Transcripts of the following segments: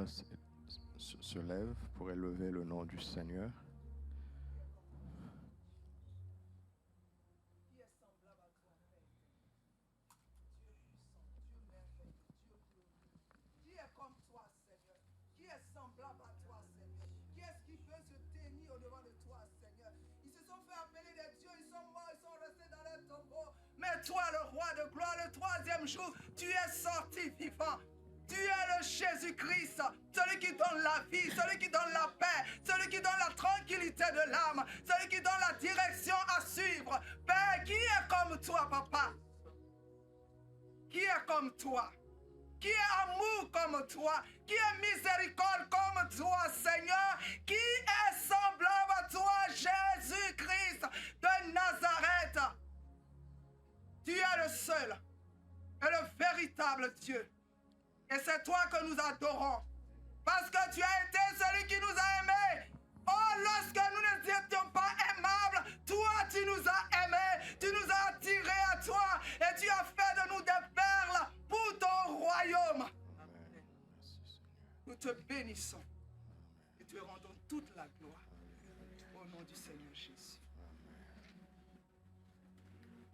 voix se lève pour élever le nom du Seigneur. Mais toi, le roi de gloire, le troisième jour, tu es sorti vivant. Tu es le Jésus-Christ, celui qui donne la vie, celui qui donne la paix, celui qui donne la tranquillité de l'âme, celui qui donne la direction à suivre. Père, qui est comme toi, papa? Qui est comme toi? Qui est amour comme toi? Qui est miséricorde comme toi, Seigneur? Qui est semblable à toi, Jésus-Christ de Nazareth? Tu es le seul et le véritable Dieu. Et c'est toi que nous adorons. Parce que tu as été celui qui nous a aimés. Oh, lorsque nous n'étions pas aimables, toi, tu nous as aimés. Tu nous as attirés à toi. Et tu as fait de nous des perles pour ton royaume. Amen. Nous te bénissons. Et te rendons toute la gloire. Au nom du Seigneur Jésus.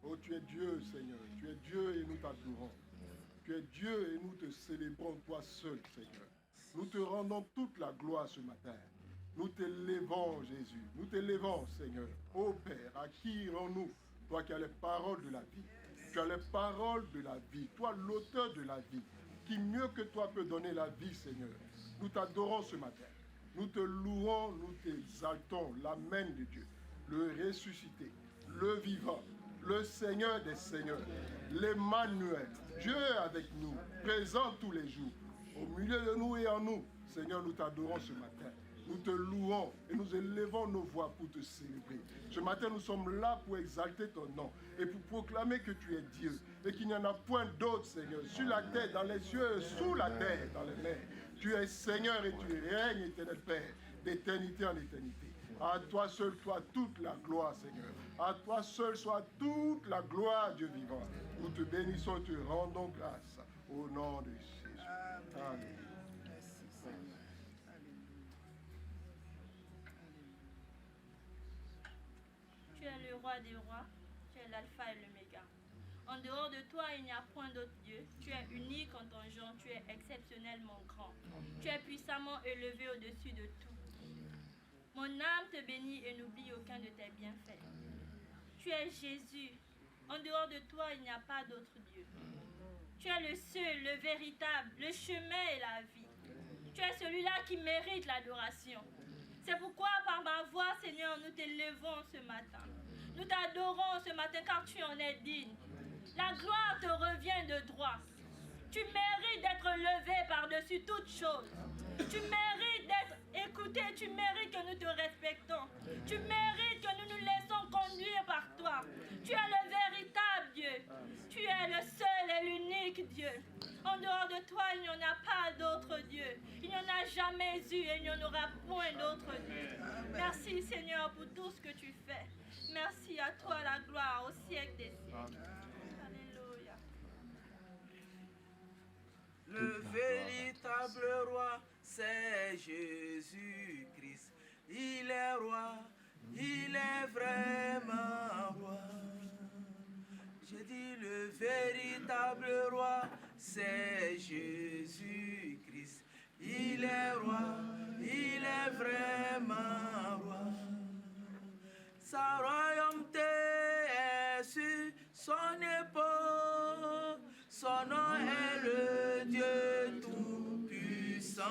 Oh, tu es Dieu, Seigneur. Tu es Dieu et nous t'adorons. Tu es Dieu et nous te célébrons, toi seul, Seigneur. Nous te rendons toute la gloire ce matin. Nous t'élèvons, Jésus. Nous t'élèvons, Seigneur. Ô Père, à qui rends-nous? Toi qui as les paroles de la vie. Tu as les paroles de la vie. Toi, l'auteur de la vie. Qui mieux que toi peut donner la vie, Seigneur. Nous t'adorons ce matin. Nous te louons, nous t'exaltons. L'Amen de Dieu. Le ressuscité, le vivant, le Seigneur des Seigneurs, l'Emmanuel, Dieu avec nous, présent tous les jours, au milieu de nous et en nous. Seigneur, nous t'adorons ce matin. Nous te louons et nous élevons nos voix pour te célébrer. Ce matin, nous sommes là pour exalter ton nom et pour proclamer que tu es Dieu et qu'il n'y en a point d'autre, Seigneur, sur la terre, dans les cieux, sous la terre, dans les mers. Tu es Seigneur et tu règnes, éternel Père, d'éternité en éternité. À toi seul soit toute la gloire, Seigneur. À toi seul soit toute la gloire, Dieu vivant. Nous te bénissons et te rendons grâce au nom de Jésus. Amen. Merci, Seigneur. Tu es le roi des rois, tu es l'alpha et l'oméga. En dehors de toi, il n'y a point d'autre Dieu. Tu es unique en ton genre, tu es exceptionnellement grand. Tu es puissamment élevé au-dessus de tout. Mon âme te bénit et n'oublie aucun de tes bienfaits. Tu es Jésus. En dehors de toi, il n'y a pas d'autre Dieu. Tu es le seul, le véritable, le chemin et la vie. Tu es celui-là qui mérite l'adoration. C'est pourquoi par ma voix, Seigneur, nous t'élevons ce matin. Nous t'adorons ce matin car tu en es digne. La gloire te revient de droit. Tu mérites d'être levé par-dessus toute chose. Tu mérites d'être écouté, tu mérites que nous te respectons. Tu mérites que nous nous laissons conduire par toi. Tu es le véritable Dieu. Tu es le seul et l'unique Dieu. En dehors de toi, il n'y en a pas d'autre Dieu. Il n'y en a jamais eu et il n'y en aura point d'autre Dieu. Merci Seigneur pour tout ce que tu fais. Merci à toi la gloire au siècle des siècles. Alléluia. Le véritable roi, c'est Jésus-Christ. Il est roi, il est vraiment roi. J'ai dit le véritable roi, c'est Jésus-Christ. Il est roi, il est vraiment roi. Sa royauté est sur son épaule. Son nom est le Dieu tout-puissant.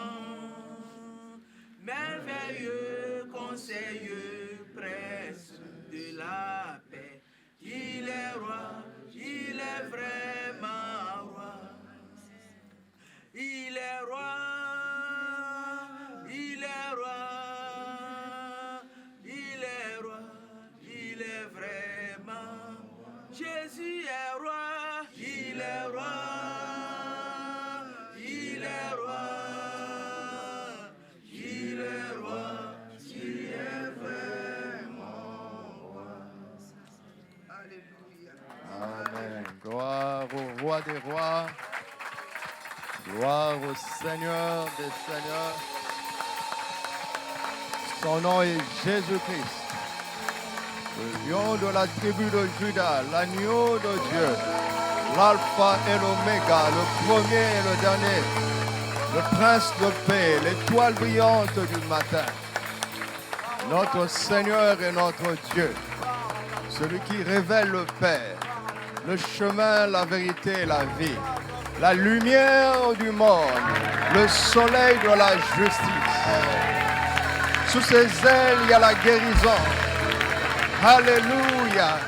Merveilleux conseilleux, prince de la paix. Il est roi, il est vraiment roi. Il est roi, il est roi, il est roi, il est vraiment. Jésus est roi, il est roi, il est roi, il est roi, il est vraiment roi. Alléluia. Amen. Gloire au roi des rois. Gloire au Seigneur des Seigneurs. Son nom est Jésus-Christ. Le lion de la tribu de Juda, l'agneau de Dieu, l'alpha et l'oméga, le premier et le dernier, le prince de paix, l'étoile brillante du matin. Notre Seigneur et notre Dieu, celui qui révèle le Père, le chemin, la vérité et la vie, la lumière du monde, le soleil de la justice. Sous ses ailes, il y a la guérison. Alléluia.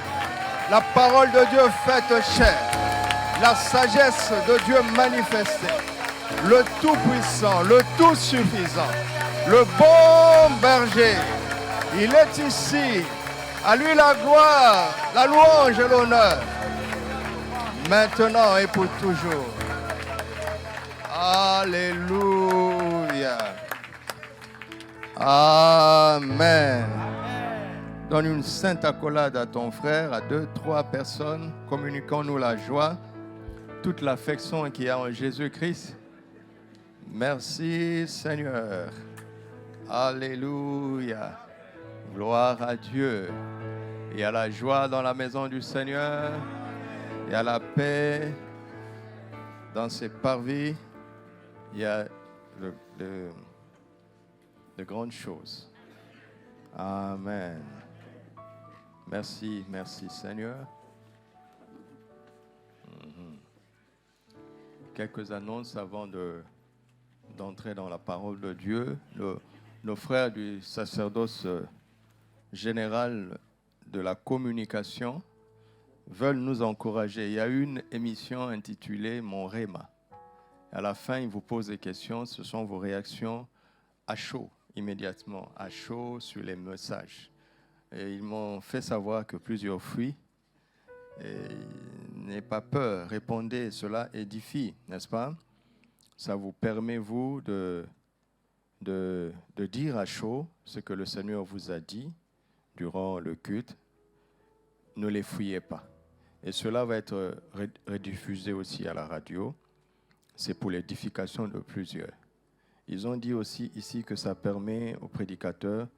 La parole de Dieu faite chair. La sagesse de Dieu manifestée. Le Tout-Puissant, le Tout-Suffisant. Le bon berger. Il est ici. À lui la gloire, la louange et l'honneur. Maintenant et pour toujours. Alléluia. Amen. Donne une sainte accolade à ton frère, à 2, 3 personnes. Communiquons-nous la joie, toute l'affection qu'il y a en Jésus-Christ. Merci Seigneur. Alléluia. Gloire à Dieu. Il y a la joie dans la maison du Seigneur. Il y a la paix dans ses parvis. Il y a de grandes choses. Amen. Merci, merci Seigneur. Quelques annonces avant d'entrer dans la parole de Dieu. Nos frères du sacerdoce général de la communication veulent nous encourager. Il y a une émission intitulée Mon Réma. À la fin, ils vous posent des questions. Ce sont vos réactions à chaud, immédiatement, à chaud sur les messages. Et ils m'ont fait savoir que plusieurs fuient. N'ayez pas peur, répondez, cela édifie, n'est-ce pas? Ça vous permet, vous, de dire à chaud ce que le Seigneur vous a dit durant le culte. Ne les fouillez pas. Et cela va être rediffusé aussi à la radio. C'est pour l'édification de plusieurs. Ils ont dit aussi ici que ça permet au prédicateur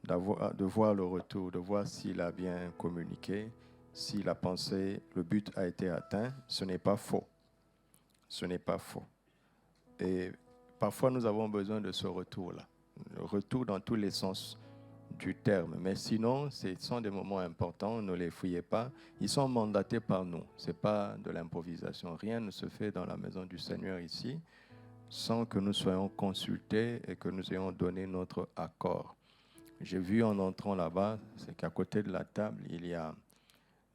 de voir le retour, de voir s'il a bien communiqué, s'il a pensé, le but a été atteint. Ce n'est pas faux. Ce n'est pas faux. Et parfois, nous avons besoin de ce retour-là. Le retour dans tous les sens du terme. Mais sinon, ce sont des moments importants, ne les fouillez pas. Ils sont mandatés par nous. Ce n'est pas de l'improvisation. Rien ne se fait dans la maison du Seigneur ici sans que nous soyons consultés et que nous ayons donné notre accord. J'ai vu en entrant là-bas, c'est qu'à côté de la table, il y a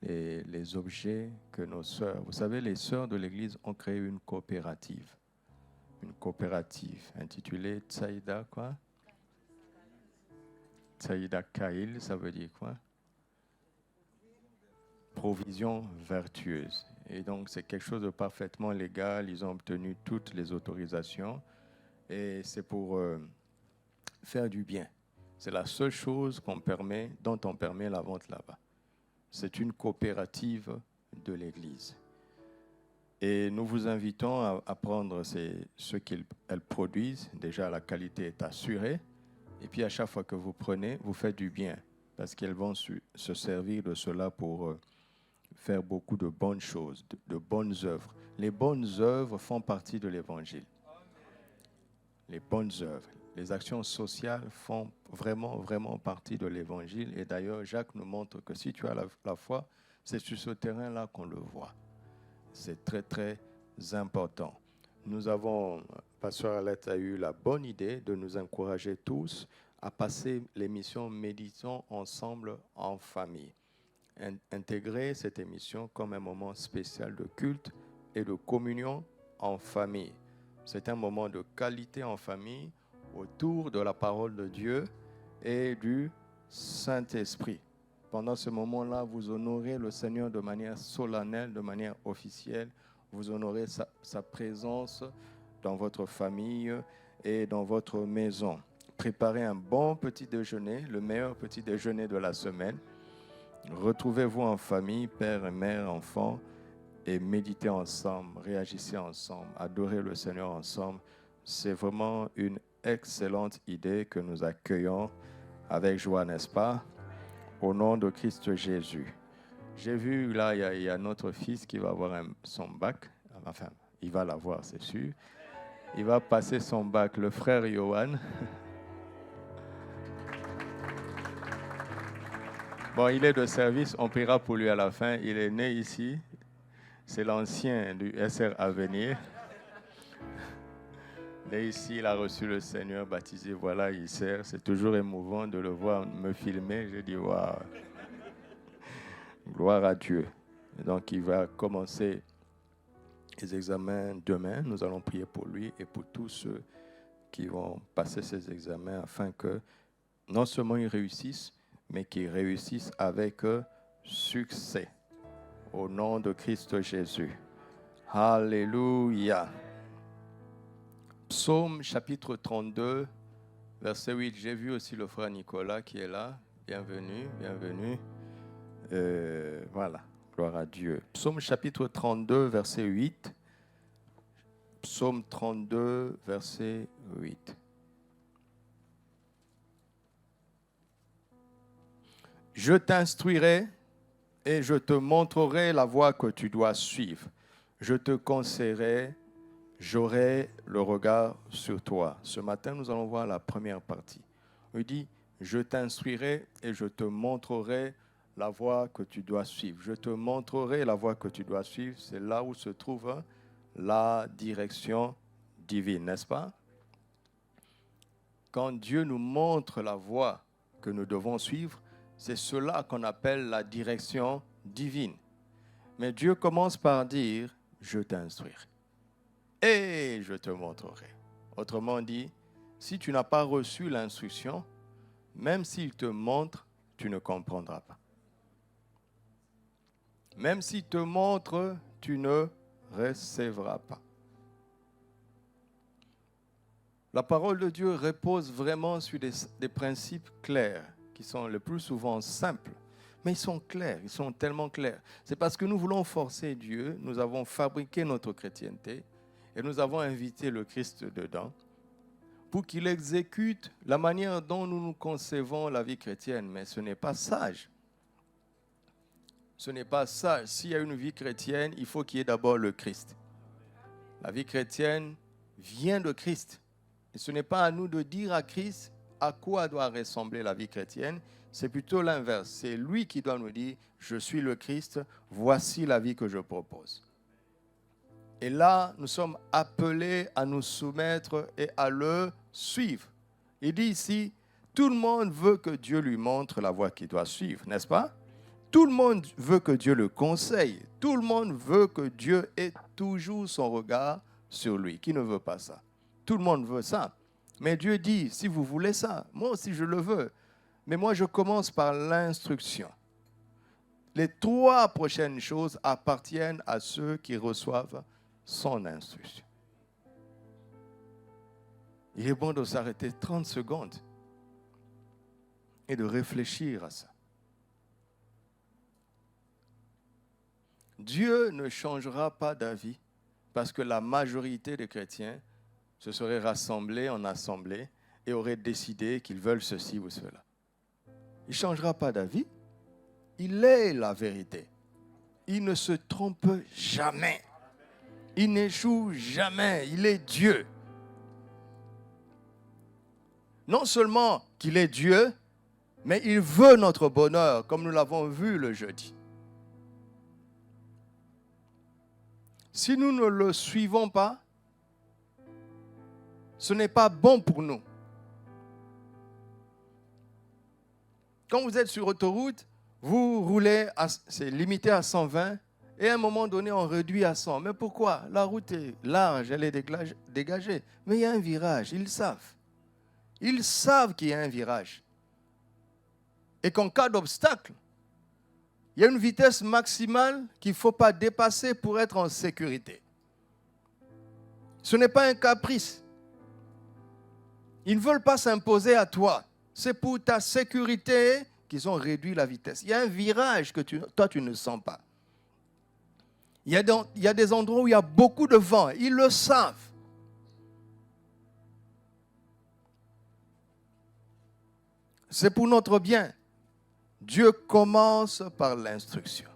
les objets que nos sœurs... Vous savez, les sœurs de l'Église ont créé une coopérative intitulée Tsaïda quoi? Tsaïda Kail, ça veut dire quoi? Provision vertueuse. Et donc, c'est quelque chose de parfaitement légal. Ils ont obtenu toutes les autorisations. Et c'est pour faire du bien. C'est la seule chose dont on permet la vente là-bas. C'est une coopérative de l'Église. Et nous vous invitons à prendre ce qu'elles produisent. Déjà, la qualité est assurée. Et puis, à chaque fois que vous prenez, vous faites du bien. Parce qu'elles vont se servir de cela pour faire beaucoup de bonnes choses, de bonnes œuvres. Les bonnes œuvres font partie de l'Évangile. Les bonnes œuvres. Les actions sociales font vraiment, vraiment partie de l'Évangile. Et d'ailleurs, Jacques nous montre que si tu as la foi, c'est sur ce terrain-là qu'on le voit. C'est très, très important. Pasteur Alette a eu la bonne idée de nous encourager tous à passer l'émission Méditons ensemble en famille. Intégrer cette émission comme un moment spécial de culte et de communion en famille. C'est un moment de qualité en famille autour de la parole de Dieu et du Saint-Esprit. Pendant ce moment-là, vous honorez le Seigneur de manière solennelle, de manière officielle. Vous honorez sa présence dans votre famille et dans votre maison. Préparez un bon petit déjeuner, le meilleur petit déjeuner de la semaine. Retrouvez-vous en famille, père et mère, enfants, et méditer ensemble, réagir ensemble, adorer le Seigneur ensemble. C'est vraiment une excellente idée que nous accueillons avec joie, n'est-ce pas? Au nom de Christ Jésus. J'ai vu, là, il y a notre fils qui va avoir son bac. Enfin, il va l'avoir, c'est sûr. Il va passer son bac, le frère Johan. Bon, il est de service, on priera pour lui à la fin. Il est né ici. C'est l'ancien du SR Avenir. Né ici, il a reçu le Seigneur, baptisé, voilà, il sert. C'est toujours émouvant de le voir me filmer. Je dis, waouh, gloire à Dieu. Et donc, il va commencer les examens demain. Nous allons prier pour lui et pour tous ceux qui vont passer ces examens afin que non seulement ils réussissent, mais qu'ils réussissent avec succès. Au nom de Christ Jésus. Alléluia. Psaume chapitre 32, verset 8. J'ai vu aussi le frère Nicolas qui est là. Bienvenue, bienvenue. Voilà, gloire à Dieu. Psaume chapitre 32, verset 8. Psaume 32, verset 8. Je t'instruirai et je te montrerai la voie que tu dois suivre. Je te conseillerai, j'aurai le regard sur toi. Ce matin, nous allons voir la première partie. Il dit, je t'instruirai et je te montrerai la voie que tu dois suivre. Je te montrerai la voie que tu dois suivre. C'est là où se trouve la direction divine, n'est-ce pas? Quand Dieu nous montre la voie que nous devons suivre, c'est cela qu'on appelle la direction divine. Mais Dieu commence par dire, je t'instruirai et je te montrerai. Autrement dit, si tu n'as pas reçu l'instruction, même s'il te montre, tu ne comprendras pas. Même s'il te montre, tu ne recevras pas. La parole de Dieu repose vraiment sur des principes clairs, qui sont le plus souvent simples, mais ils sont clairs, ils sont tellement clairs. C'est parce que nous voulons forcer Dieu, nous avons fabriqué notre chrétienté et nous avons invité le Christ dedans pour qu'il exécute la manière dont nous nous concevons la vie chrétienne. Mais ce n'est pas sage. Ce n'est pas sage. S'il y a une vie chrétienne, il faut qu'il y ait d'abord le Christ. La vie chrétienne vient de Christ. Et ce n'est pas à nous de dire à Christ à quoi doit ressembler la vie chrétienne, c'est plutôt l'inverse. C'est lui qui doit nous dire, je suis le Christ, voici la vie que je propose. Et là, nous sommes appelés à nous soumettre et à le suivre. Il dit ici, tout le monde veut que Dieu lui montre la voie qu'il doit suivre, n'est-ce pas? Tout le monde veut que Dieu le conseille. Tout le monde veut que Dieu ait toujours son regard sur lui. Qui ne veut pas ça? Tout le monde veut ça. Mais Dieu dit, si vous voulez ça, moi aussi je le veux. Mais moi je commence par l'instruction. Les 3 prochaines choses appartiennent à ceux qui reçoivent son instruction. Il est bon de s'arrêter 30 secondes et de réfléchir à ça. Dieu ne changera pas d'avis parce que la majorité des chrétiens se seraient rassemblés en assemblée et auraient décidé qu'ils veulent ceci ou cela. Il ne changera pas d'avis. Il est la vérité. Il ne se trompe jamais. Il n'échoue jamais. Il est Dieu. Non seulement qu'il est Dieu, mais il veut notre bonheur, comme nous l'avons vu le jeudi. Si nous ne le suivons pas, ce n'est pas bon pour nous. Quand vous êtes sur autoroute, vous roulez, c'est limité à 120, et à un moment donné, on réduit à 100. Mais pourquoi? La route est large, elle est dégagée. Mais il y a un virage, ils savent. Ils savent qu'il y a un virage. Et qu'en cas d'obstacle, il y a une vitesse maximale qu'il ne faut pas dépasser pour être en sécurité. Ce n'est pas un caprice. Ils ne veulent pas s'imposer à toi. C'est pour ta sécurité qu'ils ont réduit la vitesse. Il y a un virage que toi, tu ne sens pas. Il y a des endroits où il y a beaucoup de vent. Ils le savent. C'est pour notre bien. Dieu commence par l'instruction.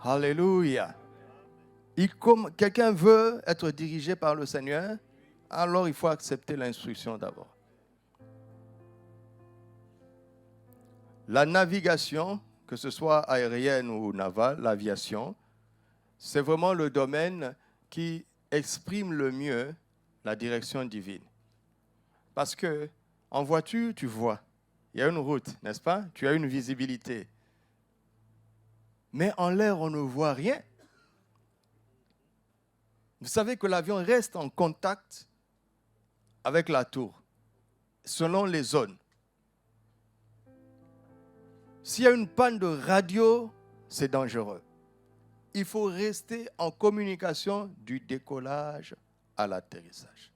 Alléluia. Quelqu'un veut être dirigé par le Seigneur, alors il faut accepter l'instruction d'abord. La navigation, que ce soit aérienne ou navale, l'aviation, c'est vraiment le domaine qui exprime le mieux la direction divine. Parce que en voiture, tu vois, il y a une route, n'est-ce pas? Tu as une visibilité. Mais en l'air, on ne voit rien. Vous savez que l'avion reste en contact avec la tour, selon les zones. S'il y a une panne de radio, c'est dangereux. Il faut rester en communication du décollage à l'atterrissage.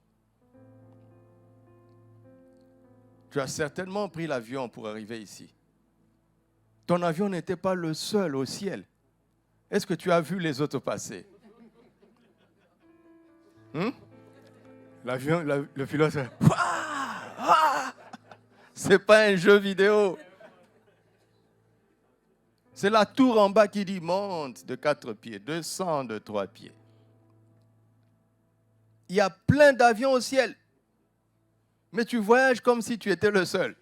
Tu as certainement pris l'avion pour arriver ici. Ton avion n'était pas le seul au ciel. Est-ce que tu as vu les autres passer? L'avion, le pilote, c'est pas un jeu vidéo. C'est la tour en bas qui dit monte de 4 pieds, descend de 3 pieds. Il y a plein d'avions au ciel. Mais tu voyages comme si tu étais le seul.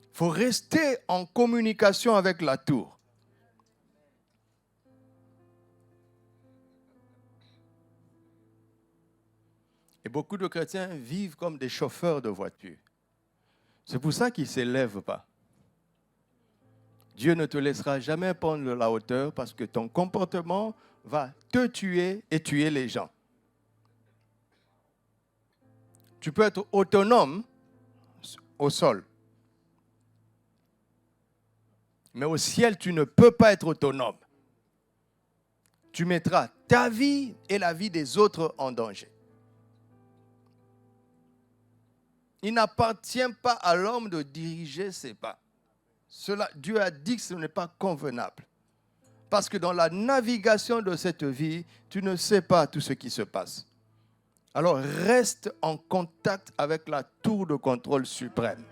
Il faut rester en communication avec la tour. Et beaucoup de chrétiens vivent comme des chauffeurs de voiture. C'est pour ça qu'ils ne s'élèvent pas. Dieu ne te laissera jamais prendre la hauteur parce que ton comportement va te tuer et tuer les gens. Tu peux être autonome au sol. Mais au ciel, tu ne peux pas être autonome. Tu mettras ta vie et la vie des autres en danger. Il n'appartient pas à l'homme de diriger ses pas. Dieu a dit que ce n'est pas convenable. Parce que dans la navigation de cette vie, tu ne sais pas tout ce qui se passe. Alors reste en contact avec la tour de contrôle suprême.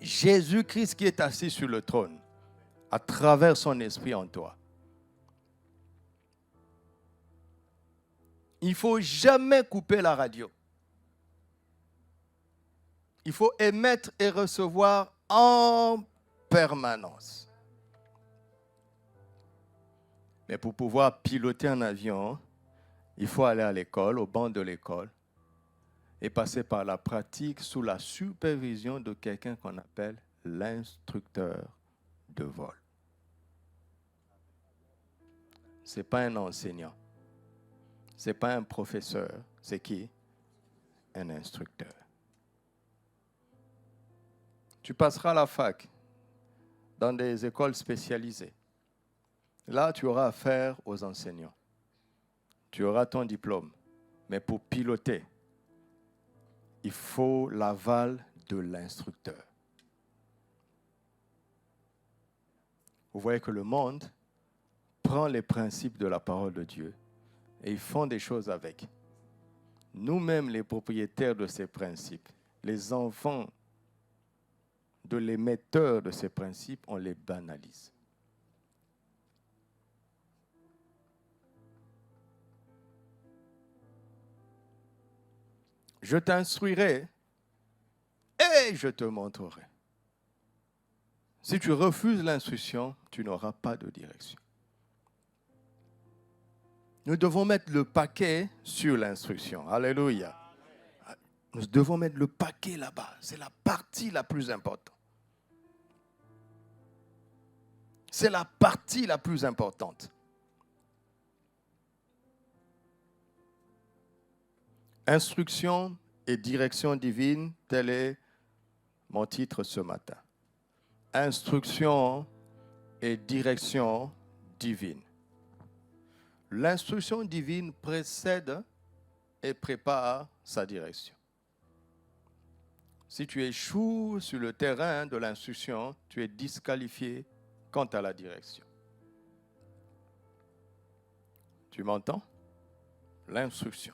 Jésus-Christ qui est assis sur le trône, à travers son esprit en toi. Il ne faut jamais couper la radio. Il faut émettre et recevoir en permanence. Mais pour pouvoir piloter un avion, il faut aller à l'école, au banc de l'école, et passer par la pratique sous la supervision de quelqu'un qu'on appelle l'instructeur de vol. Ce n'est pas un enseignant. Ce n'est pas un professeur. C'est qui? Un instructeur. Tu passeras à la fac, dans des écoles spécialisées. Là, tu auras affaire aux enseignants. Tu auras ton diplôme. Mais pour piloter, il faut l'aval de l'instructeur. Vous voyez que le monde prend les principes de la parole de Dieu et ils font des choses avec. Nous-mêmes, les propriétaires de ces principes, les enfants de l'émetteur de ces principes, on les banalise. Je t'instruirai et je te montrerai. Si tu refuses l'instruction, tu n'auras pas de direction. Nous devons mettre le paquet sur l'instruction. Alléluia. Nous devons mettre le paquet là-bas. C'est la partie la plus importante. C'est la partie la plus importante. Instruction et direction divine, tel est mon titre ce matin. Instruction et direction divine. L'instruction divine précède et prépare sa direction. Si tu échoues sur le terrain de l'instruction, tu es disqualifié quant à la direction. Tu m'entends? L'instruction.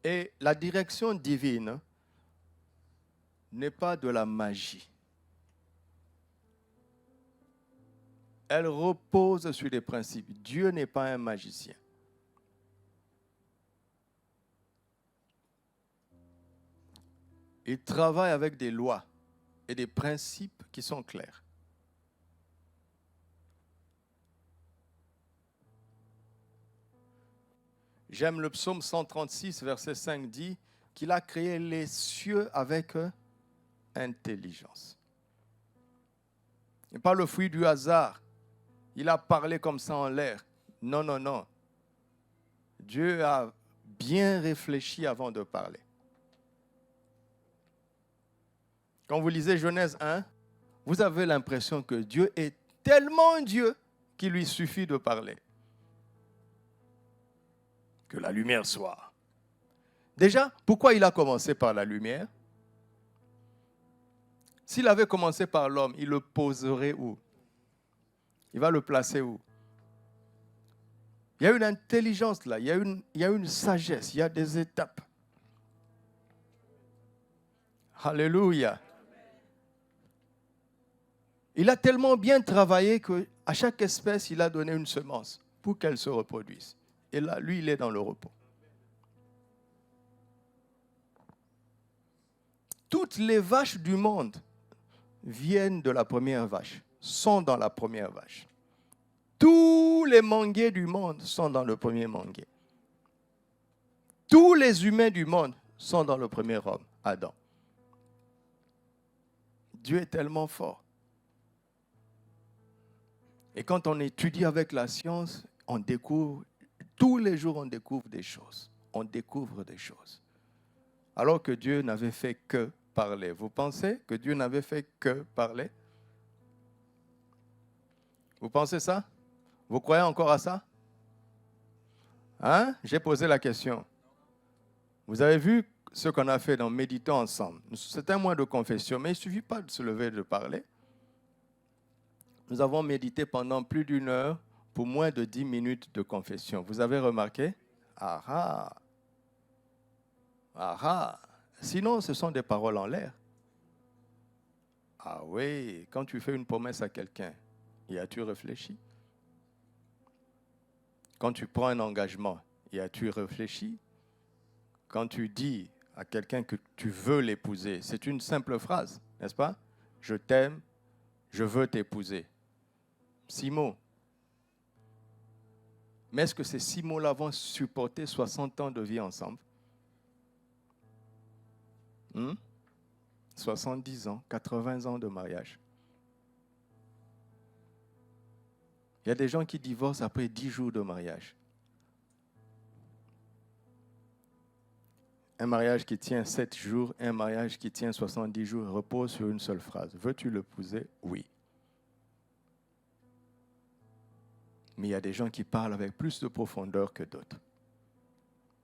Et la direction divine n'est pas de la magie. Elle repose sur des principes. Dieu n'est pas un magicien. Il travaille avec des lois et des principes qui sont clairs. J'aime le psaume 136, verset 5, dit qu'il a créé les cieux avec intelligence. Ce n'est pas le fruit du hasard. Il a parlé comme ça en l'air. Non, non, non. Dieu a bien réfléchi avant de parler. Quand vous lisez Genèse 1, vous avez l'impression que Dieu est tellement Dieu qu'il lui suffit de parler. Que la lumière soit. Déjà, pourquoi il a commencé par la lumière? S'il avait commencé par l'homme, il le poserait où? Il va le placer où? Il y a une intelligence là, il y a une sagesse, il y a des étapes. Alléluia. Il a tellement bien travaillé qu'à chaque espèce, il a donné une semence pour qu'elle se reproduise. Et là, lui, il est dans le repos. Toutes les vaches du monde viennent de la première vache, sont dans la première vache. Tous les manguiers du monde sont dans le premier manguier. Tous les humains du monde sont dans le premier homme, Adam. Dieu est tellement fort. Et quand on étudie avec la science, on découvre, tous les jours on découvre des choses. On découvre des choses. Alors que Dieu n'avait fait que parler. Vous pensez que Dieu n'avait fait que parler? Vous pensez ça? Vous croyez encore à ça? Hein? J'ai posé la question. Vous avez vu ce qu'on a fait dans Méditons ensemble. C'est un mois de confession, mais il ne suffit pas de se lever et de parler. Nous avons médité pendant plus d'une heure pour moins de 10 minutes de confession. Vous avez remarqué? Ah ah! Ah ah! Sinon, ce sont des paroles en l'air. Ah oui, quand tu fais une promesse à quelqu'un, y as-tu réfléchi? Quand tu prends un engagement, y as-tu réfléchi? Quand tu dis à quelqu'un que tu veux l'épouser, c'est une simple phrase, n'est-ce pas? Je t'aime, je veux t'épouser. 6 mots. Mais est-ce que ces 6 mots-là vont supporter 60 ans de vie ensemble? 70 ans, 80 ans de mariage. Il y a des gens qui divorcent après 10 jours de mariage. Un mariage qui tient 7 jours, un mariage qui tient 70 jours repose sur une seule phrase. Veux-tu l'épouser? Oui. Mais il y a des gens qui parlent avec plus de profondeur que d'autres.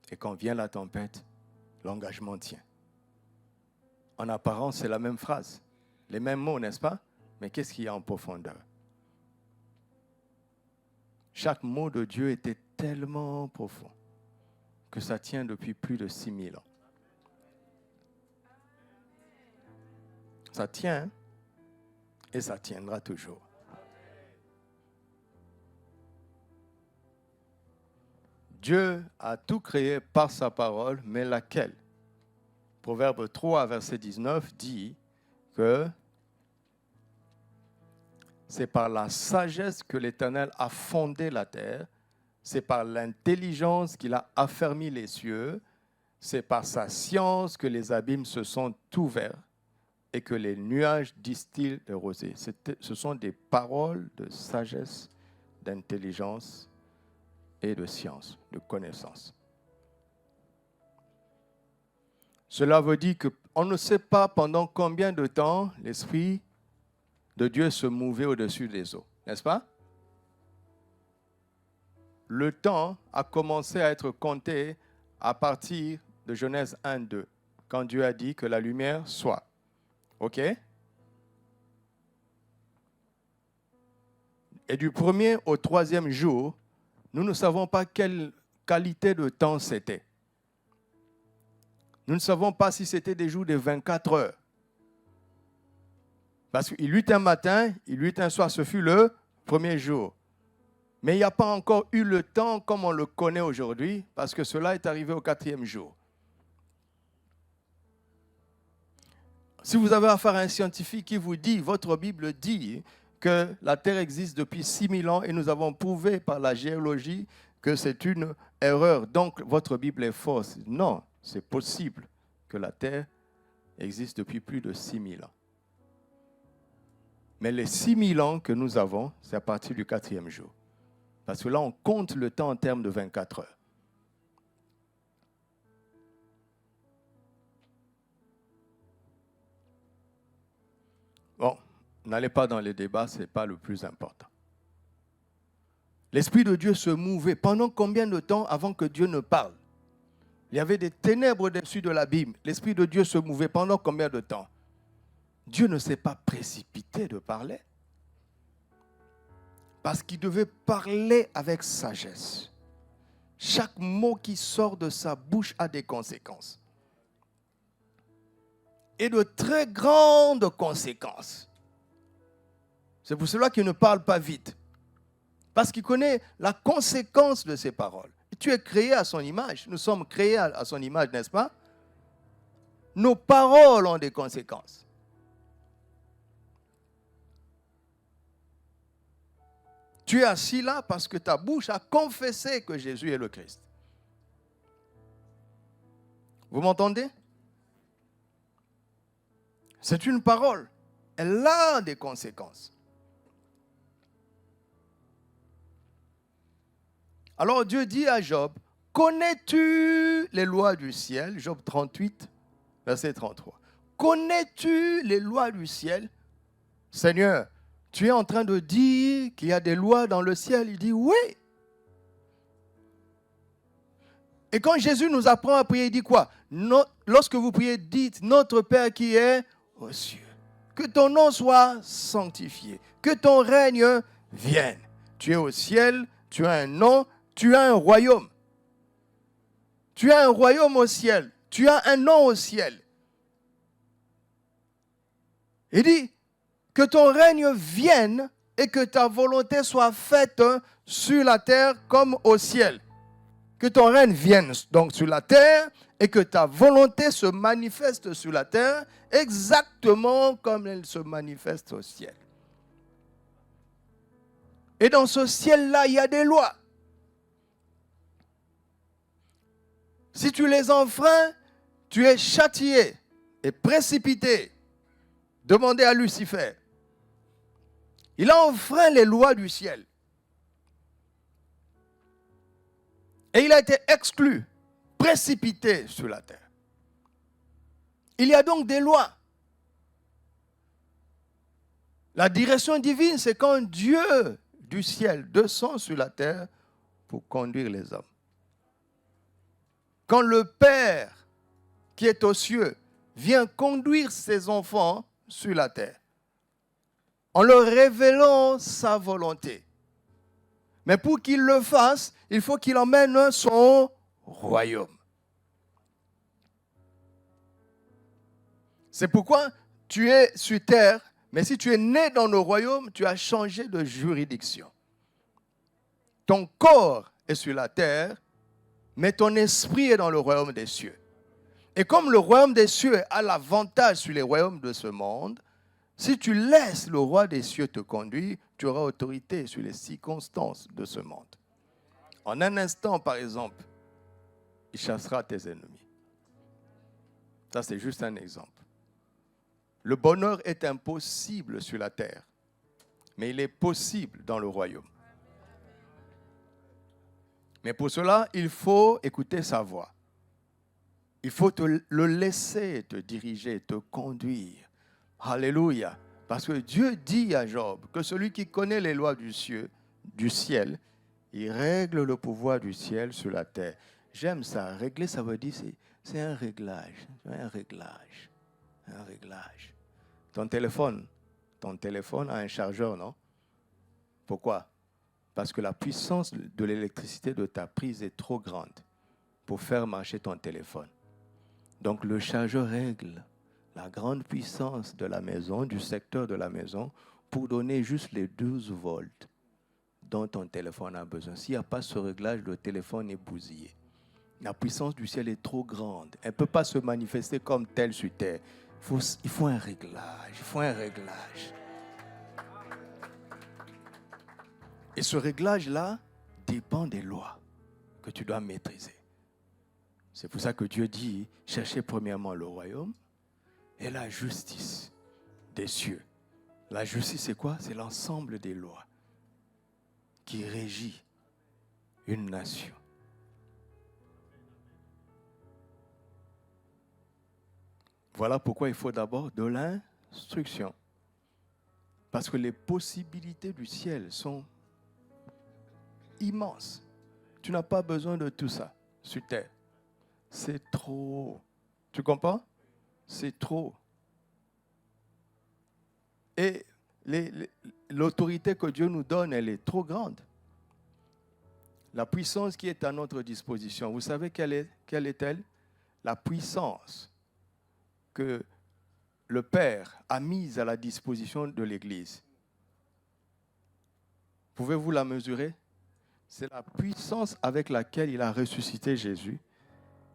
Et quand vient la tempête, l'engagement tient. En apparence, c'est la même phrase, les mêmes mots, n'est-ce pas? Mais qu'est-ce qu'il y a en profondeur? Chaque mot de Dieu était tellement profond que ça tient depuis plus de 6000 ans. Ça tient et ça tiendra toujours. Dieu a tout créé par sa parole, mais laquelle? Proverbe 3, verset 19 dit que c'est par la sagesse que l'Éternel a fondé la terre, c'est par l'intelligence qu'il a affermi les cieux, c'est par sa science que les abîmes se sont ouverts et que les nuages distillent des rosées. Ce sont des paroles de sagesse, d'intelligence et de science, de connaissance. Cela veut dire qu'on ne sait pas pendant combien de temps l'Esprit de Dieu se mouvait au-dessus des eaux, n'est-ce pas? Le temps a commencé à être compté à partir de Genèse 1, 2. quand Dieu a dit que la lumière soit. OK? Et du premier au troisième jour, nous ne savons pas quelle qualité de temps c'était. Nous ne savons pas si c'était des jours de 24 heures. Parce qu'il eut un matin, il eut un soir, ce fut le premier jour. Mais il n'y a pas encore eu le temps comme on le connaît aujourd'hui, parce que cela est arrivé au 4e jour. Si vous avez affaire à un scientifique qui vous dit, votre Bible dit que la Terre existe depuis 6000 ans et nous avons prouvé par la géologie que c'est une erreur, donc votre Bible est fausse. Non, c'est possible que la Terre existe depuis plus de 6000 ans. Mais les 6000 ans que nous avons, c'est à partir du 4e jour. Parce que là, on compte le temps en termes de 24 heures. Bon, n'allez pas dans les débats, ce n'est pas le plus important. L'Esprit de Dieu se mouvait. Pendant combien de temps avant que Dieu ne parle? Il y avait des ténèbres au-dessus de l'abîme. L'Esprit de Dieu se mouvait pendant combien de temps? Dieu ne s'est pas précipité de parler. Parce qu'il devait parler avec sagesse. Chaque mot qui sort de sa bouche a des conséquences. Et de très grandes conséquences. C'est pour cela qu'il ne parle pas vite. Parce qu'il connaît la conséquence de ses paroles. Et tu es créé à son image. Nous sommes créés à son image, n'est-ce pas? Nos paroles ont des conséquences. Tu es assis là parce que ta bouche a confessé que Jésus est le Christ. Vous m'entendez? C'est une parole. Elle a des conséquences. Alors Dieu dit à Job, connais-tu les lois du ciel? Job 38, verset 33. Connais-tu les lois du ciel? Seigneur, tu es en train de dire qu'il y a des lois dans le ciel. Il dit oui. Et quand Jésus nous apprend à prier, il dit quoi? Lorsque vous priez, dites, notre Père qui est aux cieux. Que ton nom soit sanctifié. Que ton règne vienne. Tu es au ciel, tu as un nom, tu as un royaume. Tu as un royaume au ciel. Tu as un nom au ciel. Il dit que ton règne vienne et que ta volonté soit faite sur la terre comme au ciel. Que ton règne vienne donc sur la terre et que ta volonté se manifeste sur la terre exactement comme elle se manifeste au ciel. Et dans ce ciel-là, il y a des lois. Si tu les enfreins, tu es châtié et précipité. Demandez à Lucifer. Il a enfreint les lois du ciel. Et il a été exclu, précipité sur la terre. Il y a donc des lois. La direction divine, c'est quand Dieu du ciel descend sur la terre pour conduire les hommes. Quand le Père qui est aux cieux vient conduire ses enfants sur la terre, en leur révélant sa volonté. Mais pour qu'il le fasse, il faut qu'il emmène son royaume. C'est pourquoi tu es sur terre, mais si tu es né dans le royaume, tu as changé de juridiction. Ton corps est sur la terre, mais ton esprit est dans le royaume des cieux. Et comme le royaume des cieux a l'avantage sur les royaumes de ce monde, si tu laisses le roi des cieux te conduire, tu auras autorité sur les circonstances de ce monde. En un instant, par exemple, il chassera tes ennemis. Ça, c'est juste un exemple. Le bonheur est impossible sur la terre, mais il est possible dans le royaume. Mais pour cela, il faut écouter sa voix. Il faut le laisser te diriger, te conduire. Alléluia. Parce que Dieu dit à Job que celui qui connaît les lois du ciel, il règle le pouvoir du ciel sur la terre. J'aime ça. Régler, ça veut dire C'est un réglage, un réglage, un réglage. Ton téléphone a un chargeur, non? Pourquoi? Parce que la puissance de l'électricité de ta prise est trop grande pour faire marcher ton téléphone. Donc le chargeur règle la grande puissance de la maison, du secteur de la maison, pour donner juste les 12 volts dont ton téléphone a besoin. S'il n'y a pas ce réglage, le téléphone est bousillé. La puissance du ciel est trop grande. Elle ne peut pas se manifester comme telle sur terre. Il faut un réglage. Et ce réglage-là dépend des lois que tu dois maîtriser. C'est pour ça que Dieu dit, cherchez premièrement le royaume et la justice des cieux. La justice, c'est quoi? C'est l'ensemble des lois qui régit une nation. Voilà pourquoi il faut d'abord de l'instruction. Parce que les possibilités du ciel sont immenses. Tu n'as pas besoin de tout ça sur terre. C'est trop. Tu comprends? C'est trop. Et l'autorité que Dieu nous donne, elle est trop grande. La puissance qui est à notre disposition, vous savez quelle est-elle? La puissance que le Père a mise à la disposition de l'Église. Pouvez-vous la mesurer? C'est la puissance avec laquelle il a ressuscité Jésus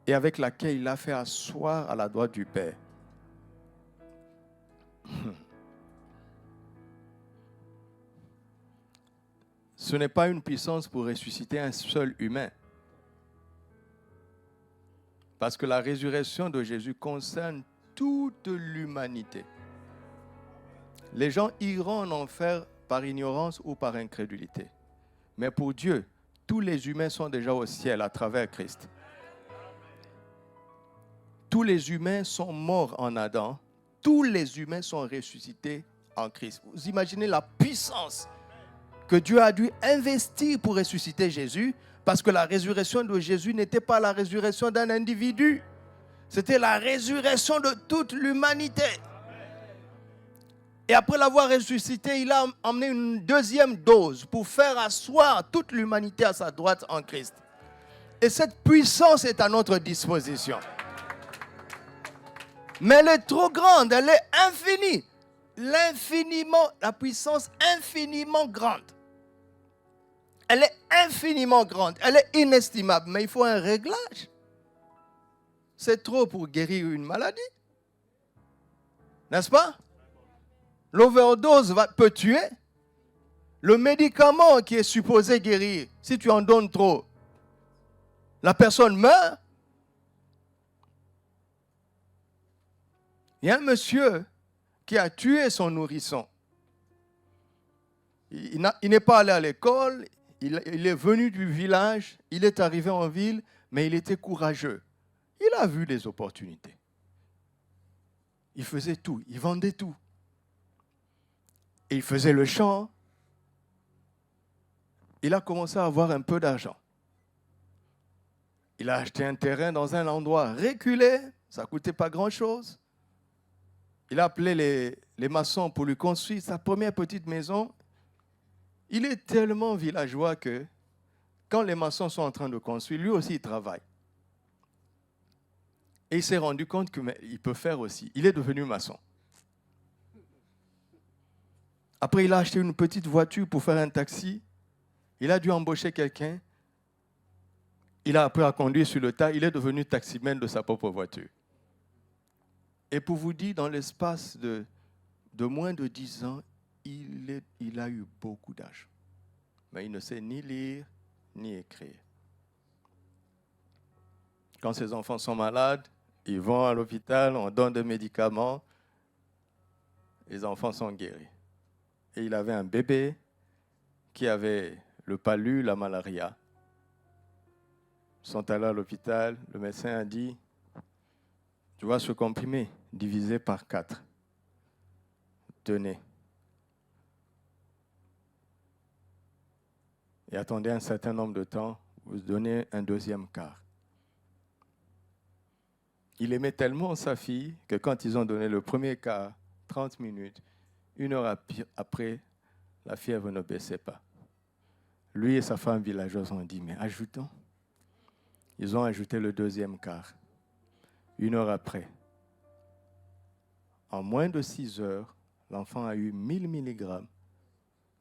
et avec laquelle il l'a fait asseoir à la droite du Père. Ce n'est pas une puissance pour ressusciter un seul humain. Parce que la résurrection de Jésus concerne toute l'humanité. Les gens iront en enfer par ignorance ou par incrédulité. Mais pour Dieu, tous les humains sont déjà au ciel à travers Christ. Tous les humains sont morts en Adam. Tous les humains sont ressuscités en Christ. Vous imaginez la puissance que Dieu a dû investir pour ressusciter Jésus, parce que la résurrection de Jésus n'était pas la résurrection d'un individu. C'était la résurrection de toute l'humanité. Et après l'avoir ressuscité, il a emmené une deuxième dose pour faire asseoir toute l'humanité à sa droite en Christ. Et cette puissance est à notre disposition. Mais elle est trop grande, elle est infinie. La puissance infiniment grande. Elle est infiniment grande, elle est inestimable, mais il faut un réglage. C'est trop pour guérir une maladie. N'est-ce pas? L'overdose peut tuer. Le médicament qui est supposé guérir, si tu en donnes trop, la personne meurt. Il y a un monsieur qui a tué son nourrisson. Il n'est pas allé à l'école, il est venu du village, il est arrivé en ville, mais il était courageux. Il a vu les opportunités. Il faisait tout, il vendait tout. Et il faisait le champ. Il a commencé à avoir un peu d'argent. Il a acheté un terrain dans un endroit reculé, ça ne coûtait pas grand-chose. Il a appelé les maçons pour lui construire sa première petite maison. Il est tellement villageois que quand les maçons sont en train de construire, lui aussi il travaille. Et il s'est rendu compte qu'il peut faire aussi. Il est devenu maçon. Après, il a acheté une petite voiture pour faire un taxi. Il a dû embaucher quelqu'un. Il a appris à conduire sur le tas. Il est devenu taximan de sa propre voiture. Et pour vous dire, dans l'espace de moins de 10 ans, il a eu beaucoup d'argent. Mais il ne sait ni lire, ni écrire. Quand ses enfants sont malades, ils vont à l'hôpital, on donne des médicaments, les enfants sont guéris. Et il avait un bébé qui avait le palu, la malaria. Ils sont allés à l'hôpital, le médecin a dit, tu vois ce comprimé, divisé par 4. Tenez. Et attendez un certain nombre de temps, vous donnez un deuxième quart. Il aimait tellement sa fille que quand ils ont donné le premier quart, 30 minutes, 1 heure après, la fièvre ne baissait pas. Lui et sa femme villageoise ont dit, mais ajoutons. Ils ont ajouté le deuxième quart. 1 heure après, en moins de 6 heures, l'enfant a eu 1000 mg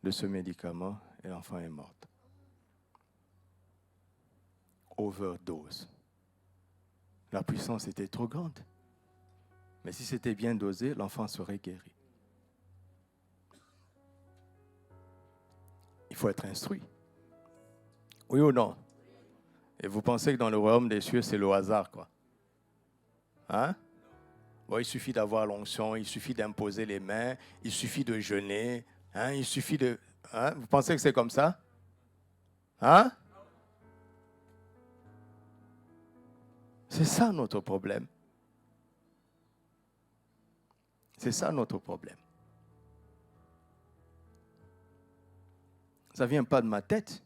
de ce médicament et l'enfant est mort. Overdose. La puissance était trop grande. Mais si c'était bien dosé, l'enfant serait guéri. Il faut être instruit. Oui ou non? Et vous pensez que dans le royaume des cieux, c'est le hasard, quoi? Hein? Bon, il suffit d'avoir l'onction, il suffit d'imposer les mains, il suffit de jeûner, hein? Il suffit de... Hein? Vous pensez que c'est comme ça? Hein? C'est ça notre problème. C'est ça notre problème. Ça ne vient pas de ma tête.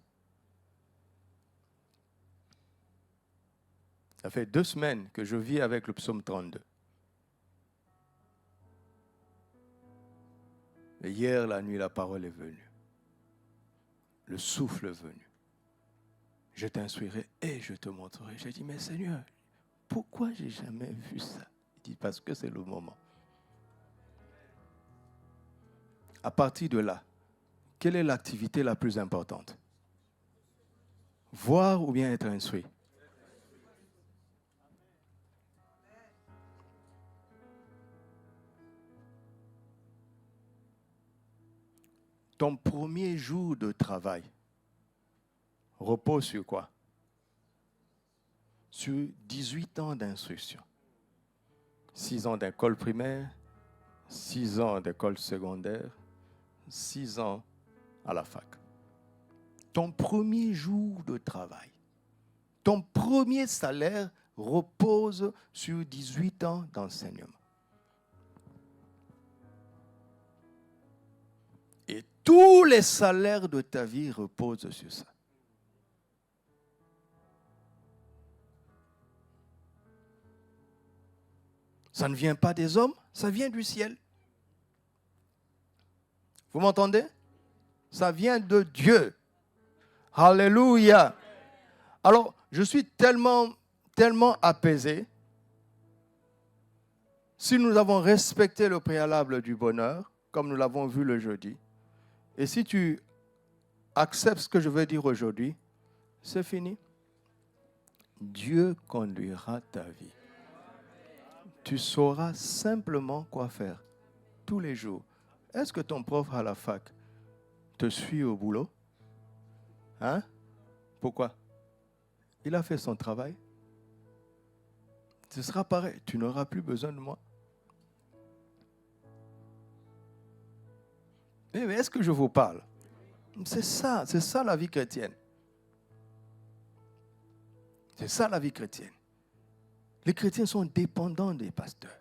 Ça fait 2 semaines que je vis avec le psaume 32. Et hier, la nuit, la parole est venue. Le souffle est venu. Je t'instruirai et je te montrerai. J'ai dit, mais Seigneur, pourquoi j'ai jamais vu ça? Il dit, parce que c'est le moment. À partir de là, quelle est l'activité la plus importante? Voir ou bien être instruit? Ton premier jour de travail repose sur quoi? Sur 18 ans d'instruction. 6 ans d'école primaire, 6 ans d'école secondaire, 6 ans à la fac. Ton premier jour de travail, ton premier salaire repose sur 18 ans d'enseignement. Et tous les salaires de ta vie reposent sur ça. Ça ne vient pas des hommes, ça vient du ciel. Vous m'entendez? Ça vient de Dieu. Alléluia. Alors, je suis tellement apaisé. Si nous avons respecté le préalable du bonheur, comme nous l'avons vu le jeudi, et si tu acceptes ce que je veux dire aujourd'hui, c'est fini. Dieu conduira ta vie. Tu sauras simplement quoi faire tous les jours. Est-ce que ton prof à la fac te suit au boulot? Hein? Pourquoi? Il a fait son travail. Ce sera pareil. Tu n'auras plus besoin de moi. Mais est-ce que je vous parle? C'est ça la vie chrétienne. C'est ça la vie chrétienne. Les chrétiens sont dépendants des pasteurs.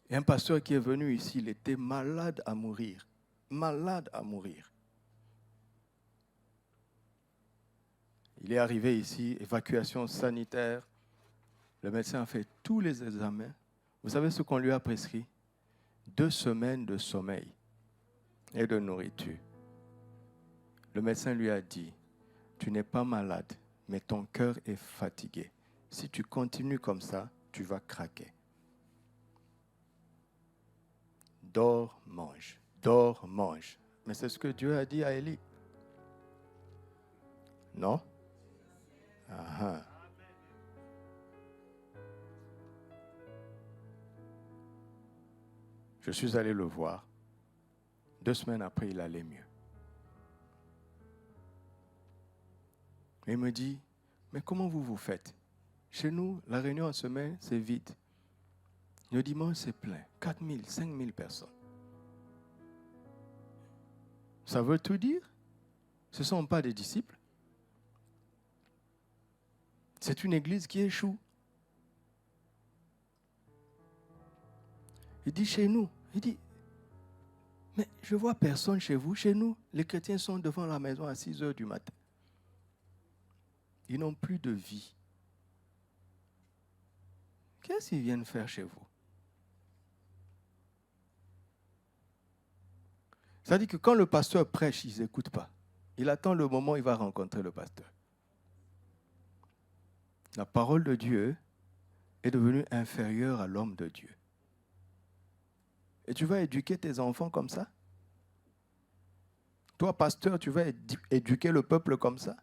Et un pasteur qui est venu ici, il était malade à mourir. Malade à mourir. Il est arrivé ici, évacuation sanitaire. Le médecin a fait tous les examens. Vous savez ce qu'on lui a prescrit? 2 semaines de sommeil et de nourriture. Le médecin lui a dit, tu n'es pas malade, mais ton cœur est fatigué. Si tu continues comme ça, tu vas craquer. Dors, mange. Dors, mange. Mais c'est ce que Dieu a dit à Élie. Non? Ah. Je suis allé le voir. 2 semaines après, il allait mieux. Il me dit, mais comment vous faites? Chez nous, la réunion en semaine, c'est vide. Le dimanche, c'est plein. 4 000, 5 000 personnes. Ça veut tout dire? Ce ne sont pas des disciples. C'est une église qui échoue. Il dit chez nous, il dit, mais je ne vois personne chez vous. Chez nous, les chrétiens sont devant la maison à 6 heures du matin. Ils n'ont plus de vie. qu'est-ce qu'ils viennent faire chez vous? C'est-à-dire que quand le pasteur prêche, ils n'écoutent pas. Il attend le moment où il va rencontrer le pasteur. La parole de Dieu est devenue inférieure à l'homme de Dieu. Et tu vas éduquer tes enfants comme ça? Toi, pasteur, tu vas éduquer le peuple comme ça?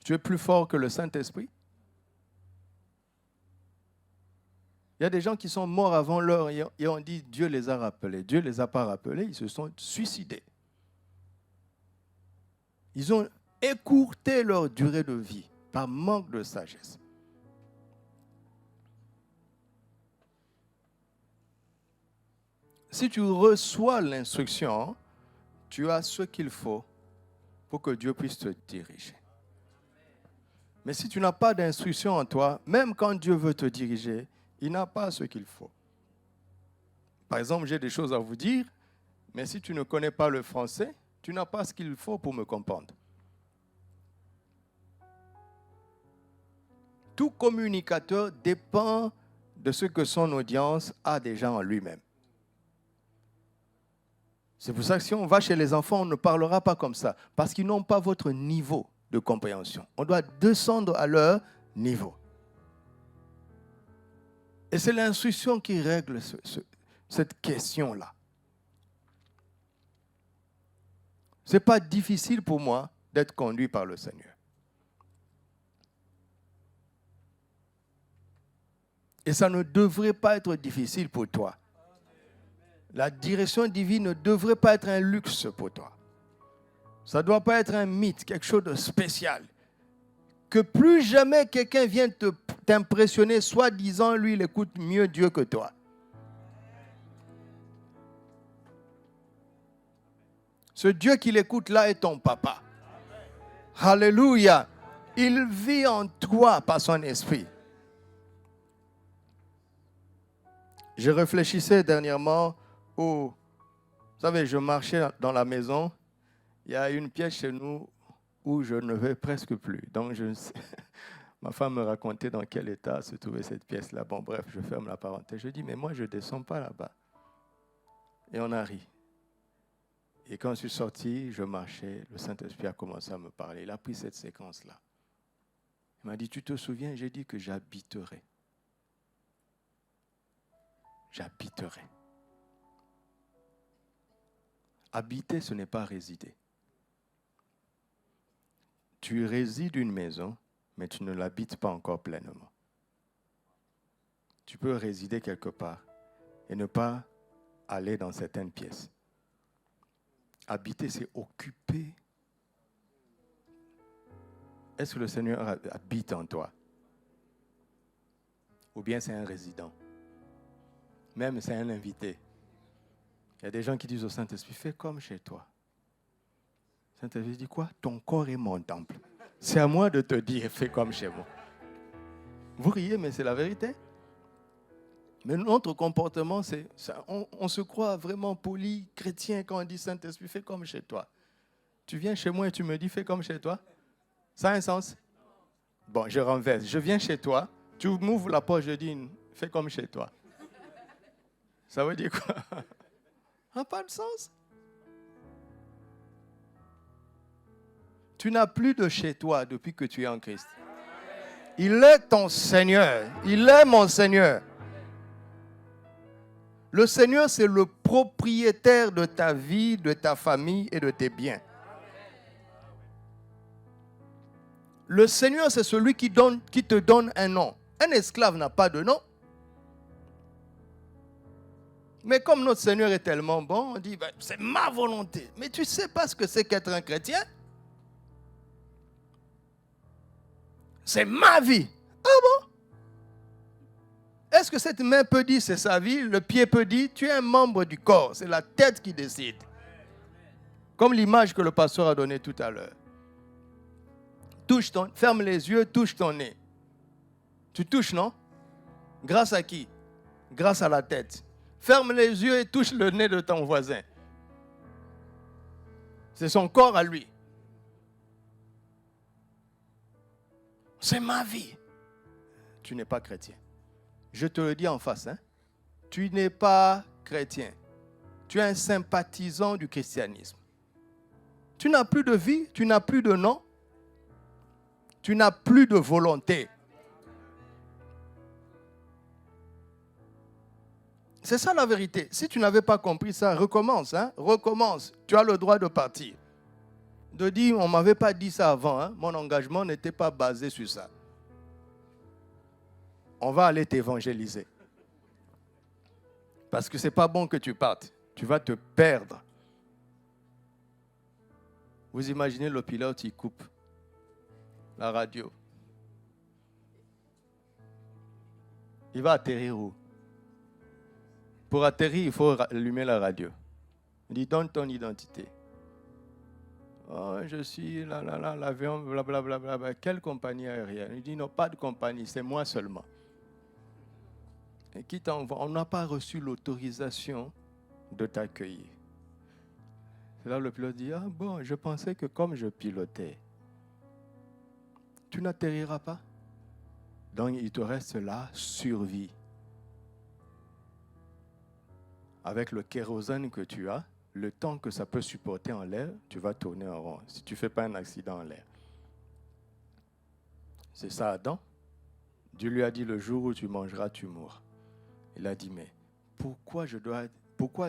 Tu es plus fort que le Saint-Esprit? Il y a des gens qui sont morts avant l'heure et on dit Dieu les a rappelés. Dieu ne les a pas rappelés, ils se sont suicidés. Ils ont écourté leur durée de vie par manque de sagesse. Si tu reçois l'instruction, tu as ce qu'il faut pour que Dieu puisse te diriger. Mais si tu n'as pas d'instruction en toi, même quand Dieu veut te diriger, il n'a pas ce qu'il faut. Par exemple, j'ai des choses à vous dire, mais si tu ne connais pas le français, tu n'as pas ce qu'il faut pour me comprendre. Tout communicateur dépend de ce que son audience a déjà en lui-même. C'est pour ça que si on va chez les enfants, on ne parlera pas comme ça, parce qu'ils n'ont pas votre niveau de compréhension. On doit descendre à leur niveau. Et c'est l'instruction qui règle cette question-là. Ce n'est pas difficile pour moi d'être conduit par le Seigneur. Et ça ne devrait pas être difficile pour toi. La direction divine ne devrait pas être un luxe pour toi. Ça ne doit pas être un mythe, quelque chose de spécial. Que plus jamais quelqu'un vienne t'impressionner, soi-disant, lui, il écoute mieux Dieu que toi. Ce Dieu qu'il écoute là est ton papa. Alléluia. Il vit en toi par son esprit. Je réfléchissais dernièrement vous savez, je marchais dans la maison. Il y a une pièce chez nous où je ne vais presque plus. Donc, ma femme me racontait dans quel état se trouvait cette pièce-là. Bon, bref, je ferme la parenthèse. Je dis, mais moi, je ne descends pas là-bas. Et on a ri. Et quand je suis sorti, je marchais. Le Saint-Esprit a commencé à me parler. Il a pris cette séquence-là. Il m'a dit, tu te souviens? J'ai dit que j'habiterai. J'habiterai. Habiter, ce n'est pas résider. Tu résides une maison, mais tu ne l'habites pas encore pleinement. Tu peux résider quelque part et ne pas aller dans certaines pièces. Habiter, c'est occuper. Est-ce que le Seigneur habite en toi? Ou bien c'est un résident? Même c'est un invité. Il y a des gens qui disent au Saint-Esprit, fais comme chez toi. Le Saint-Esprit dit quoi? Ton corps est mon temple. C'est à moi de te dire, fais comme chez moi. Vous riez, mais c'est la vérité. Mais notre comportement, on se croit vraiment poli, chrétien, quand on dit Saint-Esprit, fais comme chez toi. Tu viens chez moi et tu me dis, fais comme chez toi? Ça a un sens? Bon, je renverse. Je viens chez toi, tu m'ouvres la porte, je dis, fais comme chez toi. Ça veut dire quoi? Ça n'a pas de sens. Tu n'as plus de chez toi depuis que tu es en Christ. Il est ton Seigneur. Il est mon Seigneur. Le Seigneur, c'est le propriétaire de ta vie, de ta famille et de tes biens. Le Seigneur, c'est celui qui te donne un nom. Un esclave n'a pas de nom. Mais comme notre Seigneur est tellement bon, on dit, c'est ma volonté. Mais tu ne sais pas ce que c'est qu'être un chrétien? C'est ma vie. Ah bon? Est-ce que cette main peut dire c'est sa vie? Le pied peut dire tu es un membre du corps. C'est la tête qui décide. Comme l'image que le pasteur a donnée tout à l'heure. Ferme les yeux, touche ton nez. Tu touches, non? Grâce à qui? Grâce à la tête. Ferme les yeux et touche le nez de ton voisin. C'est son corps à lui. C'est ma vie. tu n'es pas chrétien. Je te le dis en face, hein. Tu n'es pas chrétien. Tu es un sympathisant du christianisme. Tu n'as plus de vie, tu n'as plus de nom, tu n'as plus de volonté. C'est ça la vérité. Si tu n'avais pas compris ça, recommence, hein? Recommence. Tu as le droit de partir. De dire, on ne m'avait pas dit ça avant, hein? Mon engagement n'était pas basé sur ça. On va aller t'évangéliser. Parce que ce n'est pas bon que tu partes. Tu vas te perdre. Vous imaginez le pilote, il coupe la radio. Il va atterrir où? Pour atterrir, il faut allumer la radio. Il dit, donne ton identité. Oh, je suis l'avion, blablabla. Quelle compagnie aérienne? Il dit, non, pas de compagnie, c'est moi seulement. Et qui t'envoie? On n'a pas reçu l'autorisation de t'accueillir. C'est là le pilote dit, ah bon, je pensais que comme je pilotais, tu n'atterriras pas. Donc il te reste là, survie. Avec le kérosène que tu as, le temps que ça peut supporter en l'air, tu vas tourner en rond, si tu ne fais pas un accident en l'air. C'est ça Adam. Dieu lui a dit, le jour où tu mangeras, tu mourras. Il a dit, mais pourquoi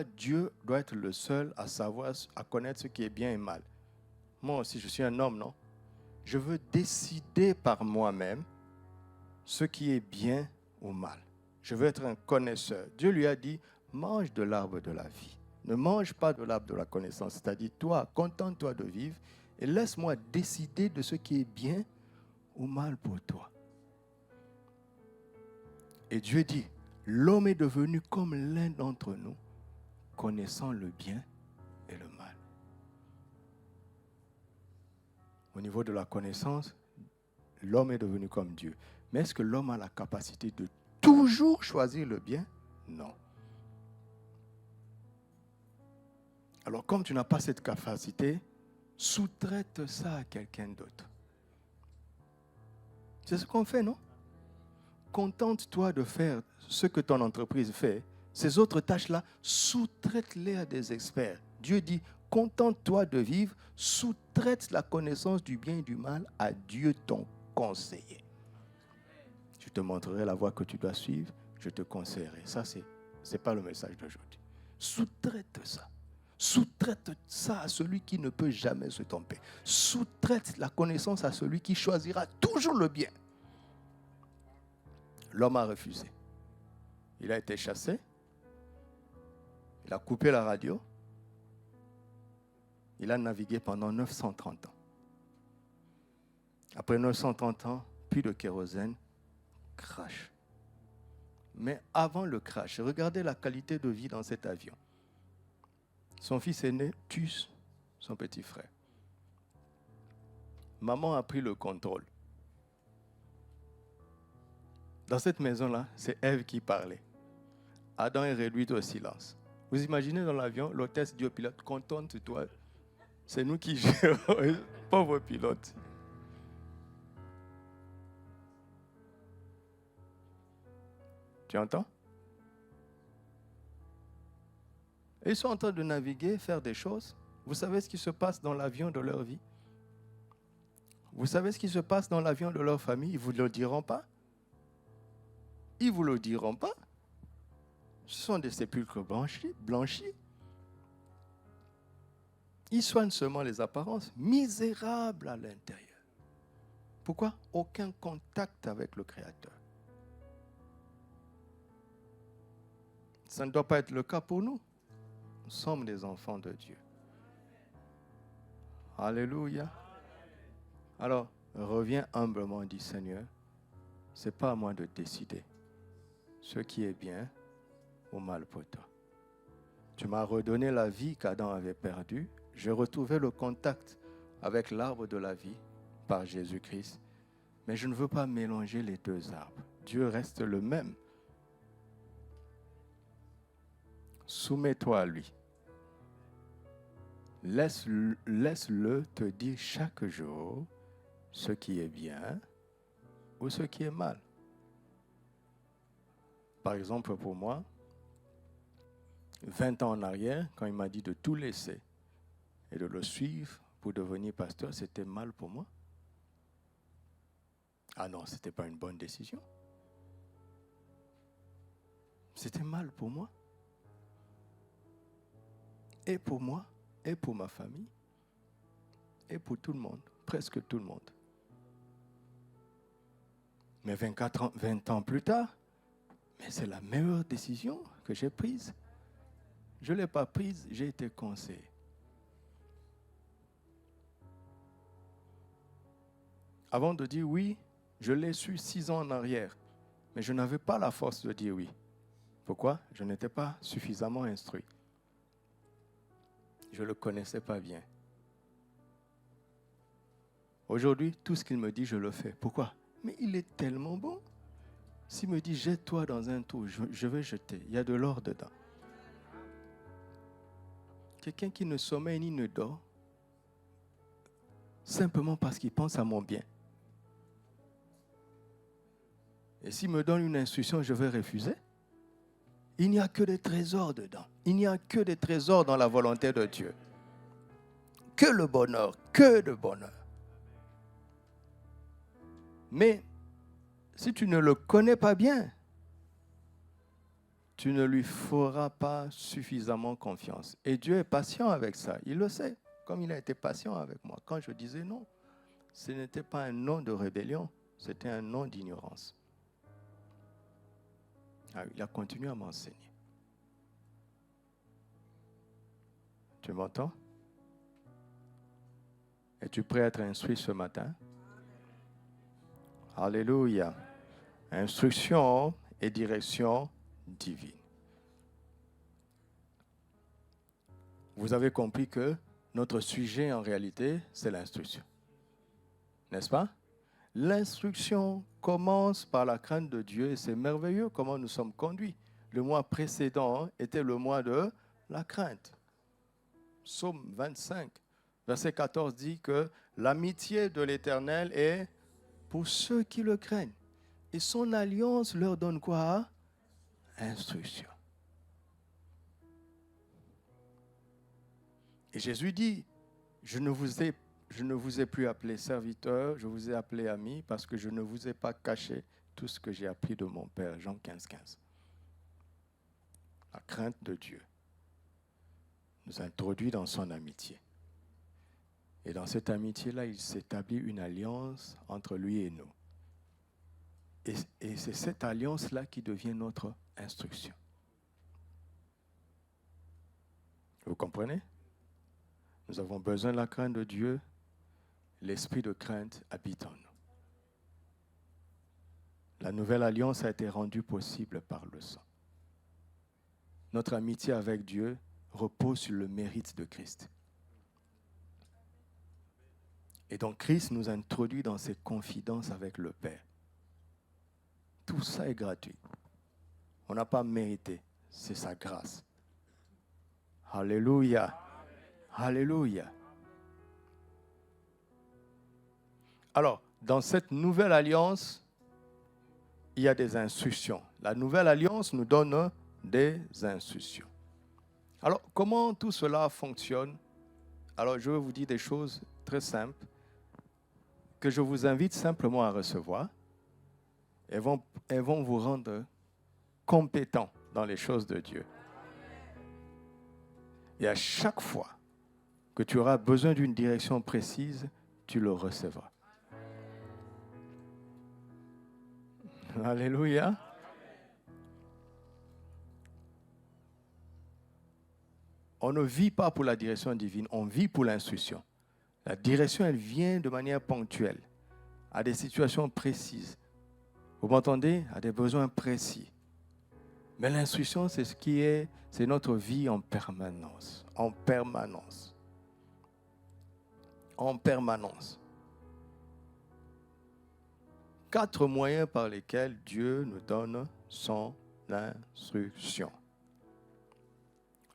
Dieu doit être le seul à savoir, à connaître ce qui est bien et mal? Moi aussi, je suis un homme, non? Je veux décider par moi-même ce qui est bien ou mal. Je veux être un connaisseur. Dieu lui a dit, mange de l'arbre de la vie. Ne mange pas de l'arbre de la connaissance. C'est-à-dire, toi, contente-toi de vivre et laisse-moi décider de ce qui est bien ou mal pour toi. Et Dieu dit, l'homme est devenu comme l'un d'entre nous, connaissant le bien et le mal. Au niveau de la connaissance, l'homme est devenu comme Dieu. Mais est-ce que l'homme a la capacité de toujours choisir le bien? Non. Alors, comme tu n'as pas cette capacité, sous-traite ça à quelqu'un d'autre. C'est ce qu'on fait, non? Contente-toi de faire ce que ton entreprise fait. Ces autres tâches-là, sous-traite-les à des experts. Dieu dit, contente-toi de vivre, sous-traite la connaissance du bien et du mal à Dieu ton conseiller. Je te montrerai la voie que tu dois suivre, je te conseillerai. Ça, c'est pas le message d'aujourd'hui. Sous-traite ça. Sous-traite ça à celui qui ne peut jamais se tromper. Sous-traite la connaissance à celui qui choisira toujours le bien. L'homme a refusé. Il a été chassé. Il a coupé la radio. Il a navigué pendant 930 ans. Après 930 ans, plus de kérosène, crash. Mais avant le crash, regardez la qualité de vie dans cet avion. Son fils aîné tue son petit frère. Maman a pris le contrôle. Dans cette maison-là, c'est Ève qui parlait. Adam est réduit au silence. Vous imaginez dans l'avion, l'hôtesse dit au pilote, contente-toi, c'est nous qui gérons, pauvre pilote. Tu entends? Et ils sont en train de naviguer, faire des choses. Vous savez ce qui se passe dans l'avion de leur vie? Vous savez ce qui se passe dans l'avion de leur famille? Ils ne vous le diront pas? Ils ne vous le diront pas? Ce sont des sépulcres blanchis. Ils soignent seulement les apparences, misérables à l'intérieur. Pourquoi? Aucun contact avec le Créateur. Ça ne doit pas être le cas pour nous. Nous sommes des enfants de Dieu. Alléluia. Alors, reviens humblement, dit Seigneur, ce n'est pas à moi de décider ce qui est bien ou mal pour toi. Tu m'as redonné la vie qu'Adam avait perdue. J'ai retrouvé le contact avec l'arbre de la vie par Jésus-Christ. Mais je ne veux pas mélanger les deux arbres. Dieu reste le même. Soumets-toi à lui. Laisse-le te dire chaque jour ce qui est bien ou ce qui est mal. Par exemple, pour moi, 20 ans en arrière, quand il m'a dit de tout laisser et de le suivre pour devenir pasteur, c'était mal pour moi. Ah non, ce n'était pas une bonne décision. C'était mal pour moi. Et pour moi, et pour ma famille, et pour tout le monde, presque tout le monde. Mais 20 ans plus tard, mais c'est la meilleure décision que j'ai prise. Je ne l'ai pas prise, j'ai été conseillé. Avant de dire oui, je l'ai su 6 ans en arrière, mais je n'avais pas la force de dire oui. Pourquoi? Je n'étais pas suffisamment instruit. Je ne le connaissais pas bien. Aujourd'hui, tout ce qu'il me dit, je le fais. Pourquoi? Mais il est tellement bon. S'il me dit, jette-toi dans un trou, je vais jeter. Il y a de l'or dedans. Quelqu'un qui ne sommeille ni ne dort, simplement parce qu'il pense à mon bien. Et s'il me donne une instruction, je vais refuser. Il n'y a que des trésors dedans. Il n'y a que des trésors dans la volonté de Dieu. Que le bonheur, que le bonheur. Mais si tu ne le connais pas bien, tu ne lui feras pas suffisamment confiance. Et Dieu est patient avec ça. Il le sait, comme il a été patient avec moi. Quand je disais non, ce n'était pas un non de rébellion, c'était un non d'ignorance. Ah, il a continué à m'enseigner. Tu m'entends? Es-tu prêt à être instruit ce matin? Alléluia. Instruction et direction divine. Vous avez compris que notre sujet en réalité, c'est l'instruction. N'est-ce pas? L'instruction commence par la crainte de Dieu et c'est merveilleux comment nous sommes conduits. Le mois précédent était le mois de la crainte. Psaume 25, verset 14 dit que l'amitié de l'Éternel est pour ceux qui le craignent. Et son alliance leur donne quoi? Instruction. Et Jésus dit, je ne vous ai plus appelé serviteur, je vous ai appelé ami parce que je ne vous ai pas caché tout ce que j'ai appris de mon Père. Jean 15, 15. La crainte de Dieu nous introduit dans son amitié. Et dans cette amitié-là, il s'établit une alliance entre lui et nous. Et c'est cette alliance-là qui devient notre instruction. Vous comprenez? Nous avons besoin de la crainte de Dieu. L'esprit de crainte habite en nous. La nouvelle alliance a été rendue possible par le sang. Notre amitié avec Dieu repose sur le mérite de Christ. Et donc Christ nous introduit dans ses confidences avec le Père. Tout ça est gratuit. On n'a pas mérité, c'est sa grâce. Alléluia. Alléluia. Alors, dans cette nouvelle alliance, il y a des instructions. La nouvelle alliance nous donne des instructions. Alors, comment tout cela fonctionne? Alors, je vais vous dire des choses très simples que je vous invite simplement à recevoir. Elles vont vous rendre compétents dans les choses de Dieu. Et à chaque fois que tu auras besoin d'une direction précise, tu le recevras. Alléluia. On ne vit pas pour la direction divine, on vit pour l'instruction. La direction, elle vient de manière ponctuelle, à des situations précises. Vous m'entendez? À des besoins précis. Mais l'instruction, c'est notre vie en permanence. En permanence. En permanence. 4 moyens par lesquels Dieu nous donne son instruction.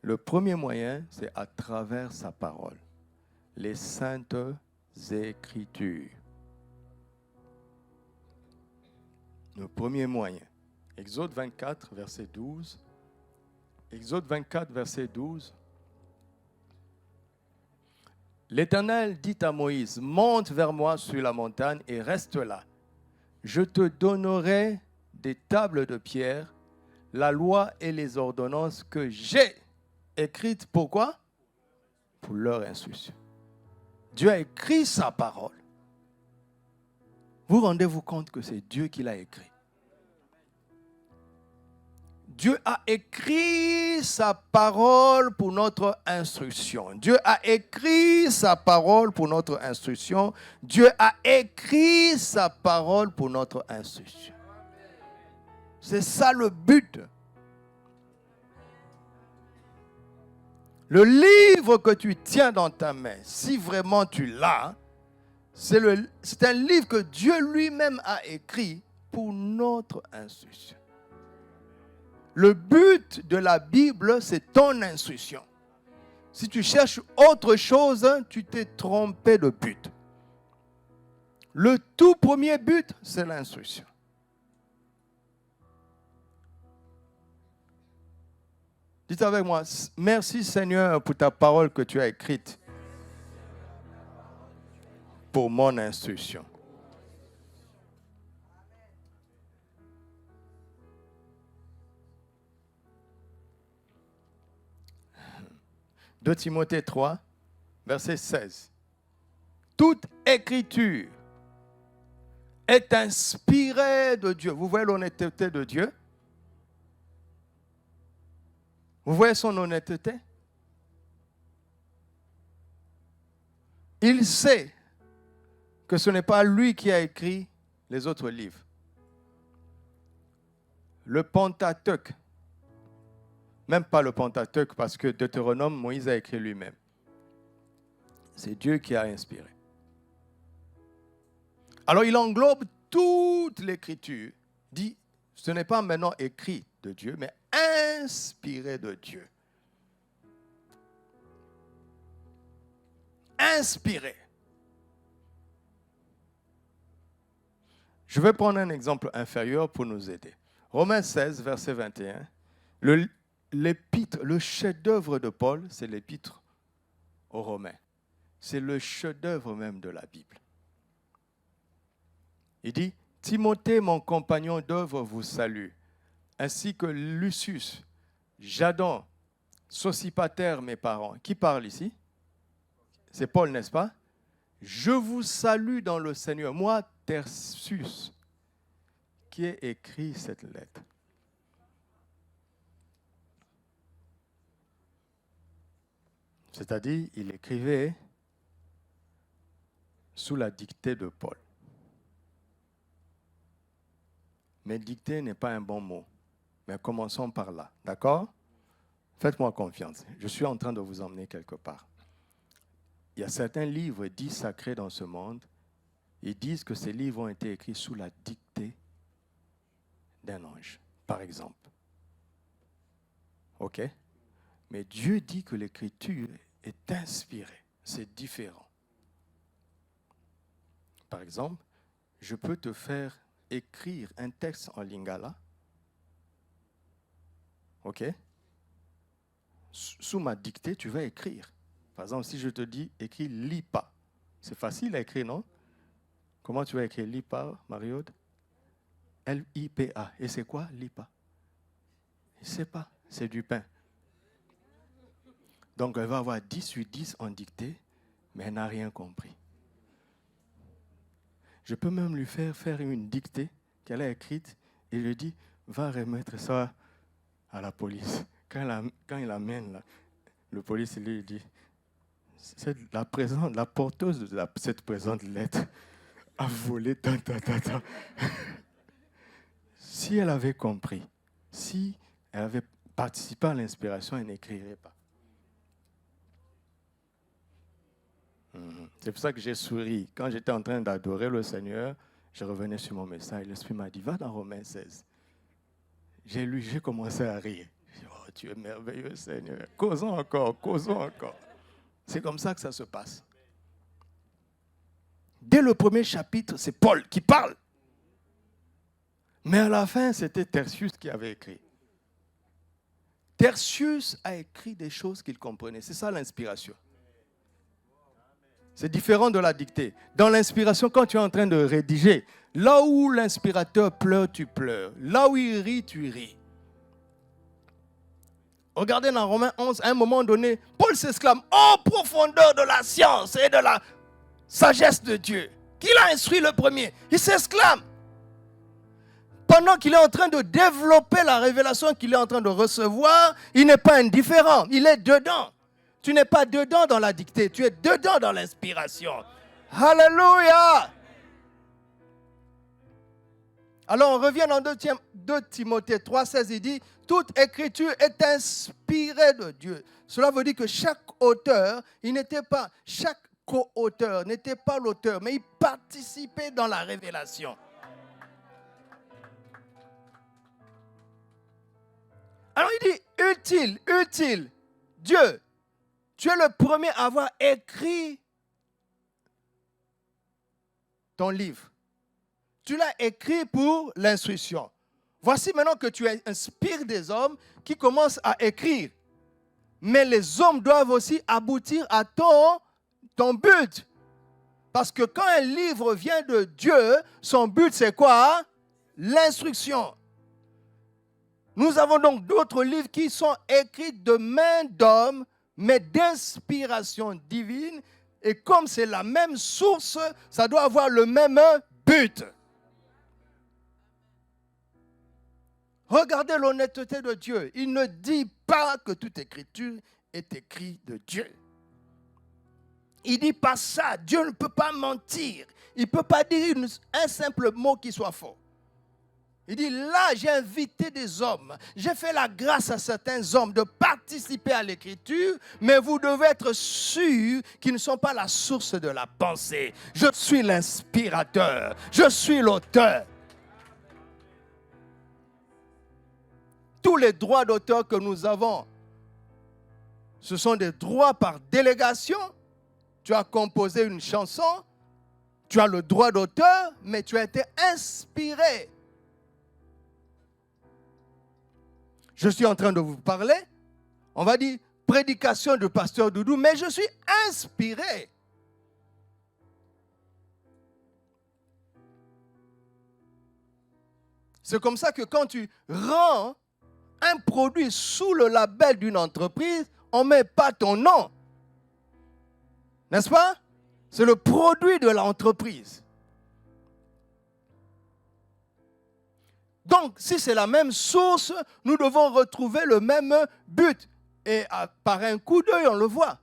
Le premier moyen, c'est à travers sa parole. Les saintes Écritures. Le premier moyen. Exode 24, verset 12. Exode 24, verset 12. L'Éternel dit à Moïse, monte vers moi sur la montagne et reste là. Je te donnerai des tables de pierre, la loi et les ordonnances que j'ai écrites. Pourquoi? Pour leur instruction. Dieu a écrit sa parole. Vous rendez-vous compte que c'est Dieu qui l'a écrit. Dieu a écrit sa parole pour notre instruction. Dieu a écrit sa parole pour notre instruction. Dieu a écrit sa parole pour notre instruction. C'est ça le but. Le livre que tu tiens dans ta main, si vraiment tu l'as, c'est un livre que Dieu lui-même a écrit pour notre instruction. Le but de la Bible, c'est ton instruction. Si tu cherches autre chose, tu t'es trompé de but. Le tout premier but, c'est l'instruction. Dites avec moi, merci Seigneur pour ta parole que tu as écrite pour mon instruction. 2 Timothée 3, verset 16. Toute écriture est inspirée de Dieu. Vous voyez l'honnêteté de Dieu? Vous voyez son honnêteté? Il sait que ce n'est pas lui qui a écrit les autres livres. Le Pentateuque, même pas le Pentateuque, parce que Deutéronome, Moïse a écrit lui-même. C'est Dieu qui a inspiré. Alors il englobe toute l'écriture, dit, ce n'est pas maintenant écrit de Dieu, mais inspiré de Dieu. Inspiré. Je vais prendre un exemple inférieur pour nous aider. Romains 16, verset 21. L'épître, le chef-d'œuvre de Paul, c'est l'épître aux Romains. C'est le chef-d'œuvre même de la Bible. Il dit, Timothée, mon compagnon d'œuvre, vous salue, ainsi que Lucius, Jadon, Sosipater, mes parents. Qui parle ici? C'est Paul, n'est-ce pas? Je vous salue dans le Seigneur, moi, Tertius, qui ai écrit cette lettre. C'est-à-dire, il écrivait sous la dictée de Paul. Mais dictée n'est pas un bon mot. Mais commençons par là, d'accord? Faites-moi confiance. Je suis en train de vous emmener quelque part. Il y a certains livres dits sacrés dans ce monde. Ils disent que ces livres ont été écrits sous la dictée d'un ange, par exemple. OK? Mais Dieu dit que l'écriture est inspirée. C'est différent. Par exemple, je peux te faire écrire un texte en lingala. OK? Sous ma dictée, tu vas écrire. Par exemple, si je te dis écris lipa, c'est facile à écrire, non? Comment tu vas écrire lipa, Marie-Aude? L-I-P-A. Et c'est quoi lipa? Je ne sais pas. C'est du pain. Donc, elle va avoir 10 sur 10 en dictée, mais elle n'a rien compris. Je peux même lui faire une dictée qu'elle a écrite et lui dis, va remettre ça à la police. Quand il l'amène, là, le policier lui dit, c'est la porteuse de cette présente lettre a volé tant. Si elle avait compris, si elle avait participé à l'inspiration, elle n'écrirait pas. C'est pour ça que j'ai souri. Quand j'étais en train d'adorer le Seigneur, je revenais sur mon message. L'Esprit m'a dit, va dans Romains 16. J'ai lu, j'ai commencé à rire. J'ai dit, oh, tu es merveilleux, Seigneur. Causons encore. C'est comme ça que ça se passe. Dès le premier chapitre, c'est Paul qui parle. Mais à la fin, c'était Tertius qui avait écrit. Tertius a écrit des choses qu'il comprenait. C'est ça l'inspiration. C'est différent de la dictée. Dans l'inspiration, quand tu es en train de rédiger, là où l'inspirateur pleure, tu pleures. Là où il rit, tu ris. Regardez dans Romains 11, à un moment donné, Paul s'exclame « Oh, profondeur de la science et de la sagesse de Dieu !» Qui l'a instruit le premier? Il s'exclame. Pendant qu'il est en train de développer la révélation qu'il est en train de recevoir, il n'est pas indifférent, il est dedans. Tu n'es pas dedans dans la dictée, tu es dedans dans l'inspiration. Alléluia! Alors on revient dans 2 Timothée 3,16, il dit « Toute écriture est inspirée de Dieu ». Cela veut dire que chaque auteur, chaque co-auteur n'était pas l'auteur, mais il participait dans la révélation. Alors il dit utile, Dieu, tu es le premier à avoir écrit ton livre. Tu l'as écrit pour l'instruction. Voici maintenant que tu inspires des hommes qui commencent à écrire. Mais les hommes doivent aussi aboutir à ton but. Parce que quand un livre vient de Dieu, son but c'est quoi? L'instruction. Nous avons donc d'autres livres qui sont écrits de main d'homme, mais d'inspiration divine. Et comme c'est la même source, ça doit avoir le même but. Regardez l'honnêteté de Dieu. Il ne dit pas que toute écriture est écrite de Dieu. Il ne dit pas ça. Dieu ne peut pas mentir. Il ne peut pas dire un simple mot qui soit faux. Il dit, là, j'ai invité des hommes. J'ai fait la grâce à certains hommes de participer à l'écriture, mais vous devez être sûrs qu'ils ne sont pas la source de la pensée. Je suis l'inspirateur. Je suis l'auteur. Tous les droits d'auteur que nous avons, ce sont des droits par délégation. Tu as composé une chanson, tu as le droit d'auteur, mais tu as été inspiré. Je suis en train de vous parler, on va dire prédication de pasteur Doudou, mais je suis inspiré. C'est comme ça que quand tu rends un produit sous le label d'une entreprise, on ne met pas ton nom. N'est-ce pas? C'est le produit de l'entreprise. Donc, si c'est la même source, nous devons retrouver le même but. Et par un coup d'œil, on le voit.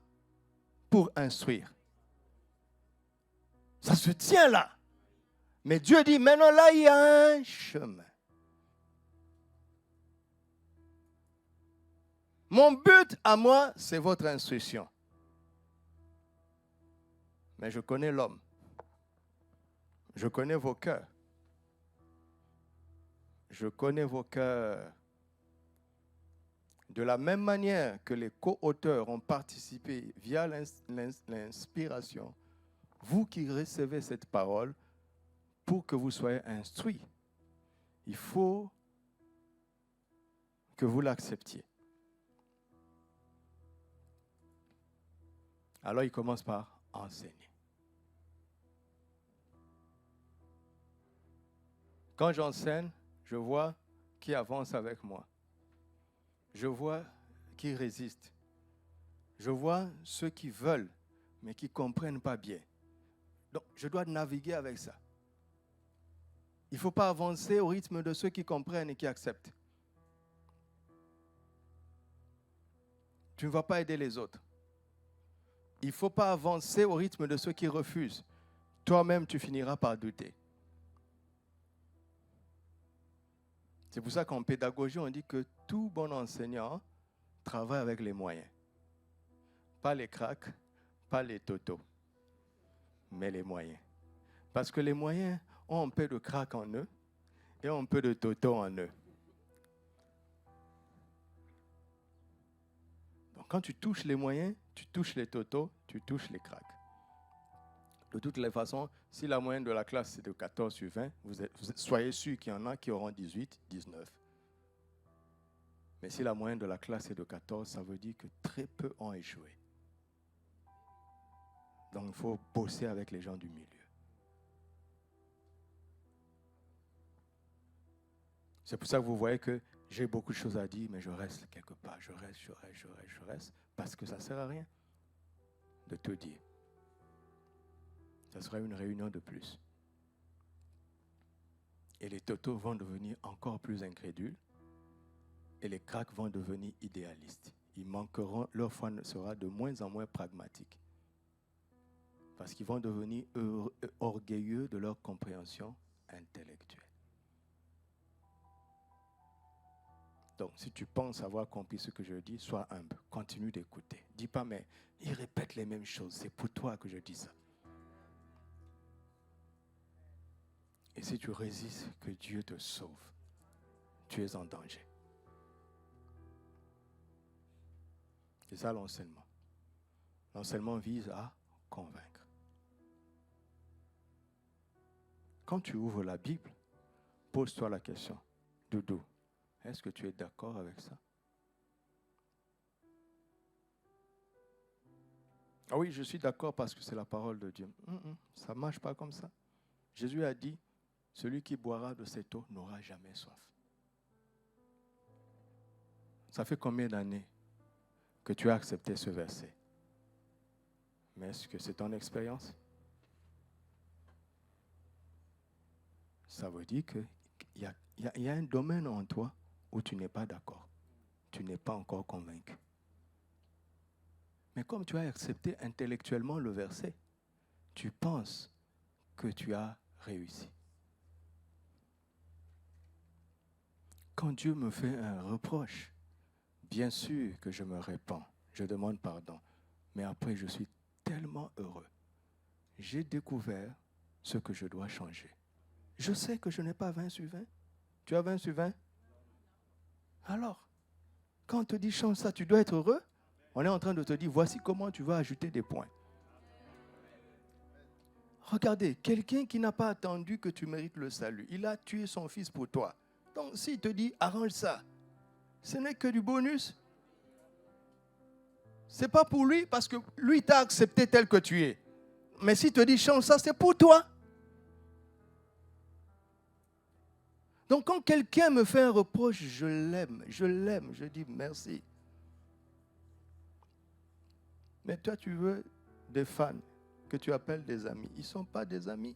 Pour instruire. Ça se tient là. Mais Dieu dit, maintenant là, il y a un chemin. Mon but à moi, c'est votre instruction. Mais je connais l'homme. Je connais vos cœurs. Je connais vos cœurs. De la même manière que les co-auteurs ont participé via l'inspiration, vous qui recevez cette parole, pour que vous soyez instruits, il faut que vous l'acceptiez. Alors il commence par enseigner. Quand j'enseigne, je vois qui avance avec moi. Je vois qui résiste. Je vois ceux qui veulent, mais qui ne comprennent pas bien. Donc, je dois naviguer avec ça. Il ne faut pas avancer au rythme de ceux qui comprennent et qui acceptent. Tu ne vas pas aider les autres. Il ne faut pas avancer au rythme de ceux qui refusent. Toi-même, tu finiras par douter. C'est pour ça qu'en pédagogie, on dit que tout bon enseignant travaille avec les moyens. Pas les cracks, pas les totos, mais les moyens. Parce que les moyens ont un peu de crack en eux et un peu de toto en eux. Donc quand tu touches les moyens, tu touches les totos, tu touches les cracks. De toutes les façons, si la moyenne de la classe c'est de 14 sur 20, soyez sûr qu'il y en a qui auront 18, 19. Mais si la moyenne de la classe est de 14, ça veut dire que très peu ont échoué. Donc il faut bosser avec les gens du milieu. C'est pour ça que vous voyez que j'ai beaucoup de choses à dire, mais je reste quelque part. Je reste, parce que ça ne sert à rien de tout dire. Ça sera une réunion de plus. Et les totaux vont devenir encore plus incrédules. Et les cracks vont devenir idéalistes. Ils manqueront, leur foi sera de moins en moins pragmatique. Parce qu'ils vont devenir orgueilleux de leur compréhension intellectuelle. Donc, si tu penses avoir compris ce que je dis, sois humble. Continue d'écouter. Dis pas, mais ils répètent les mêmes choses. C'est pour toi que je dis ça. Et si tu résistes, que Dieu te sauve. Tu es en danger. C'est ça l'enseignement. L'enseignement vise à convaincre. Quand tu ouvres la Bible, pose-toi la question. Doudou, est-ce que tu es d'accord avec ça? Ah oui, je suis d'accord parce que c'est la parole de Dieu. Ça ne marche pas comme ça. Jésus a dit, celui qui boira de cette eau n'aura jamais soif. Ça fait combien d'années que tu as accepté ce verset? Mais est-ce que c'est ton expérience? Ça veut dire qu'il y a un domaine en toi où tu n'es pas d'accord. Tu n'es pas encore convaincu. Mais comme tu as accepté intellectuellement le verset, tu penses que tu as réussi. Quand Dieu me fait un reproche, bien sûr que je me répands, je demande pardon, mais après je suis tellement heureux. J'ai découvert ce que je dois changer. Je sais que je n'ai pas 20 sur 20. Tu as 20 sur 20? Alors, quand on te dit change ça, tu dois être heureux. On est en train de te dire, voici comment tu vas ajouter des points. Regardez, quelqu'un qui n'a pas attendu que tu mérites le salut, il a tué son fils pour toi. Donc, s'il te dit, arrange ça, ce n'est que du bonus. Ce n'est pas pour lui, parce que lui t'a accepté tel que tu es. Mais s'il te dit, change ça, c'est pour toi. Donc, quand quelqu'un me fait un reproche, je l'aime, je dis merci. Mais toi, tu veux des fans que tu appelles des amis. Ils ne sont pas des amis.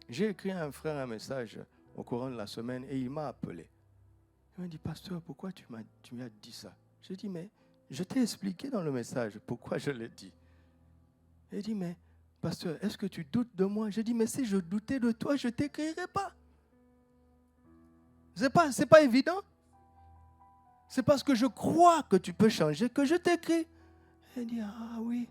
J'ai écrit à un frère un message au courant de la semaine et il m'a appelé. Il m'a dit, pasteur, pourquoi tu m'as dit ça? J'ai dit, mais je t'ai expliqué dans le message pourquoi je l'ai dit. Il dit, mais pasteur, est-ce que tu doutes de moi? J'ai dit, mais si je doutais de toi, je ne t'écrirais pas. C'est pas évident. C'est parce que je crois que tu peux changer que je t'écris. Il dit, ah oui,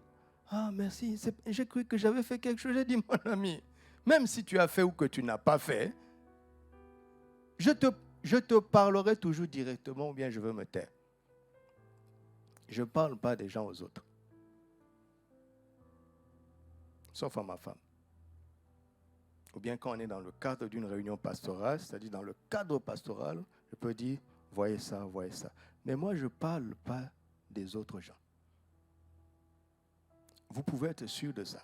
ah merci, j'ai cru que j'avais fait quelque chose. J'ai dit, mon ami, même si tu as fait ou que tu n'as pas fait, je te parlerai toujours directement ou bien je veux me taire. Je ne parle pas des gens aux autres. Sauf à ma femme. Ou bien quand on est dans le cadre d'une réunion pastorale, c'est-à-dire dans le cadre pastoral, je peux dire, voyez ça, voyez ça. Mais moi, je ne parle pas des autres gens. Vous pouvez être sûr de ça.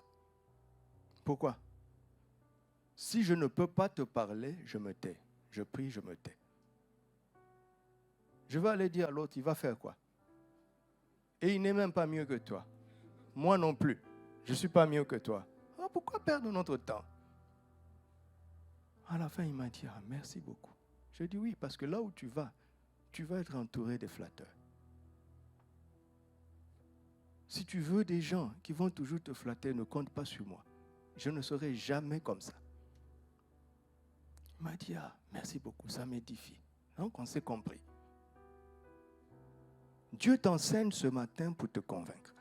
Pourquoi? Si je ne peux pas te parler, je me tais. Je prie, je me tais. Je vais aller dire à l'autre, il va faire quoi? Et il n'est même pas mieux que toi. Moi non plus. Je ne suis pas mieux que toi. Ah, pourquoi perdre notre temps? À la fin, il m'a dit, ah, merci beaucoup. Je dis oui, parce que là où tu vas être entouré des flatteurs. Si tu veux des gens qui vont toujours te flatter, ne compte pas sur moi. Je ne serai jamais comme ça. Il m'a dit, ah, merci beaucoup, ça m'édifie. Donc, on s'est compris. Dieu t'enseigne ce matin pour te convaincre.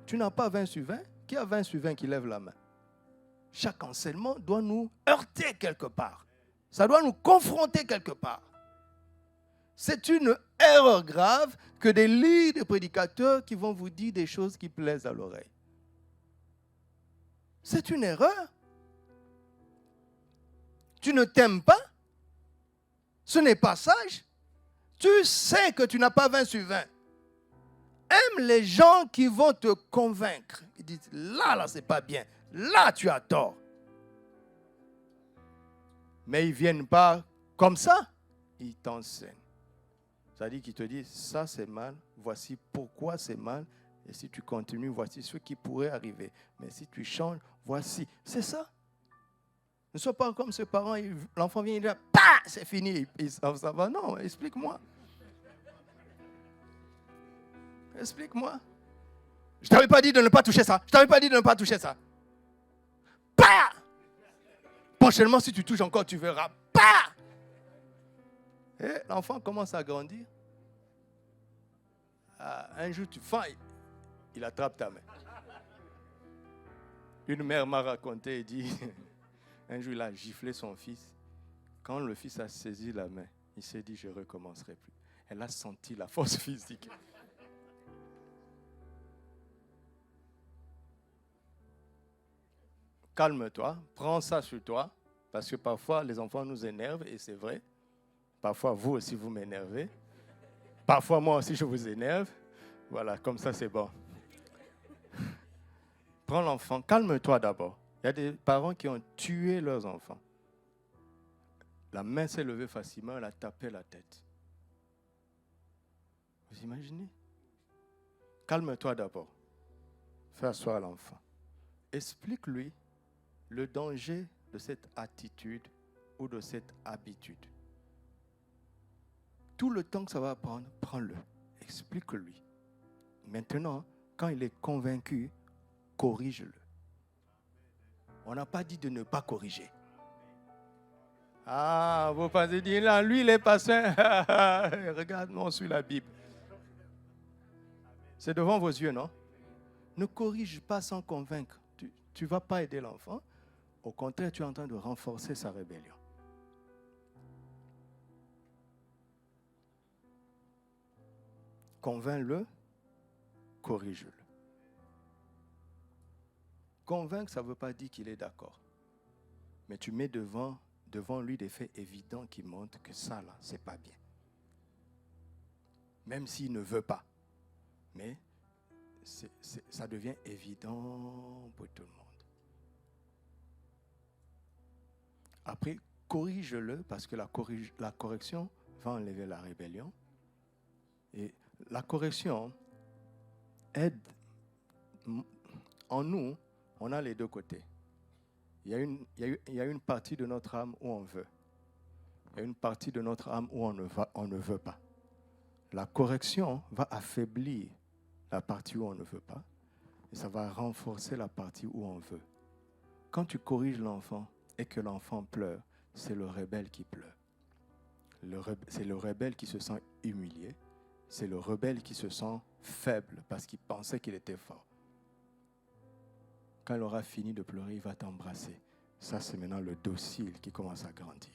Tu n'as pas 20 sur 20? Qui a 20 sur 20 qui lève la main? Chaque enseignement doit nous heurter quelque part. Ça doit nous confronter quelque part. C'est une erreur grave que de lire des prédicateurs qui vont vous dire des choses qui plaisent à l'oreille. C'est une erreur. Tu ne t'aimes pas. Ce n'est pas sage. Tu sais que tu n'as pas 20 sur 20. Aime les gens qui vont te convaincre. Ils disent, là, c'est pas bien. Là, tu as tort. Mais ils ne viennent pas comme ça. Ils t'enseignent. C'est-à-dire qu'ils te disent, ça c'est mal, voici pourquoi c'est mal, et si tu continues, voici ce qui pourrait arriver. Mais si tu changes, voici. C'est ça. Ne sois pas comme ce parent, l'enfant vient et dit, bah, c'est fini, ça va. Non, explique-moi. Explique-moi. Je t'avais pas dit de ne pas toucher ça. Je t'avais pas dit de ne pas toucher ça. Bah! Prochainement, si tu touches encore, tu verras. Bah! Et l'enfant commence à grandir. Un jour, tu fais, il attrape ta main. Une mère m'a raconté et dit, un jour, il a giflé son fils. Quand le fils a saisi la main, il s'est dit, je ne recommencerai plus. Elle a senti la force physique. Calme-toi, prends ça sur toi, parce que parfois, les enfants nous énervent, et c'est vrai. Parfois, vous aussi, vous m'énervez. Parfois, moi aussi, je vous énerve. Voilà, comme ça, c'est bon. Prends l'enfant, calme-toi d'abord. Il y a des parents qui ont tué leurs enfants. La main s'est levée facilement, elle a tapé la tête. Vous imaginez? Calme-toi d'abord. Fais asseoir l'enfant. Explique-lui le danger de cette attitude ou de cette habitude. Tout le temps que ça va prendre, prends-le. Explique-lui. Maintenant, quand il est convaincu, corrige-le. On n'a pas dit de ne pas corriger. Ah, vous pensez dire là, lui il est passé. Regarde, non, sur la Bible. C'est devant vos yeux, non? Ne corrige pas sans convaincre. Tu ne vas pas aider l'enfant. Au contraire, tu es en train de renforcer sa rébellion. Convainc-le, corrige-le. Convaincre, ça ne veut pas dire qu'il est d'accord. Mais tu mets devant lui des faits évidents qui montrent que ça, là, c'est pas bien. Même s'il ne veut pas. Mais ça devient évident pour tout le monde. Après, corrige-le parce que la correction va enlever la rébellion. Et la correction aide. En nous, on a les deux côtés. Il y a une partie de notre âme où on veut. Il y a une partie de notre âme où on ne veut pas. La correction va affaiblir la partie où on ne veut pas et ça va renforcer la partie où on veut. Quand tu corriges l'enfant et que l'enfant pleure, c'est le rebelle qui pleure. C'est le rebelle qui se sent humilié. C'est le rebelle qui se sent faible parce qu'il pensait qu'il était fort. Quand il aura fini de pleurer, il va t'embrasser. Ça, c'est maintenant le docile qui commence à grandir.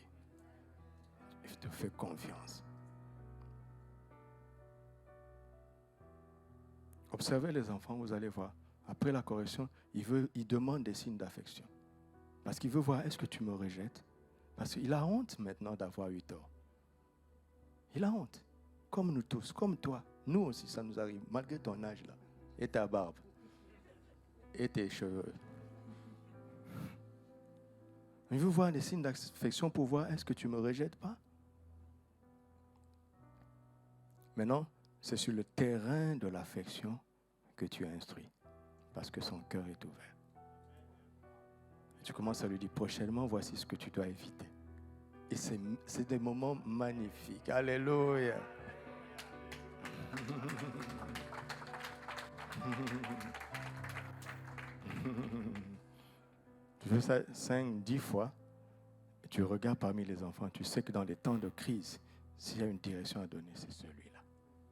Il te fait confiance. Observez les enfants, vous allez voir. Après la correction, il demande des signes d'affection. Parce qu'il veut voir, est-ce que tu me rejettes? Parce qu'il a honte maintenant d'avoir eu tort. Il a honte. Comme nous tous, comme toi. Nous aussi, ça nous arrive, malgré ton âge là. Et ta barbe. Et tes cheveux. Il veut voir des signes d'affection pour voir, est-ce que tu ne me rejettes pas? Maintenant, c'est sur le terrain de l'affection que tu instruis. Parce que son cœur est ouvert. Et tu commences à lui dire, prochainement, voici ce que tu dois éviter. Et c'est des moments magnifiques. Alléluia. Tu fais ça 5, 10 fois, et tu regardes parmi les enfants, tu sais que dans les temps de crise, s'il y a une direction à donner, c'est celui-là,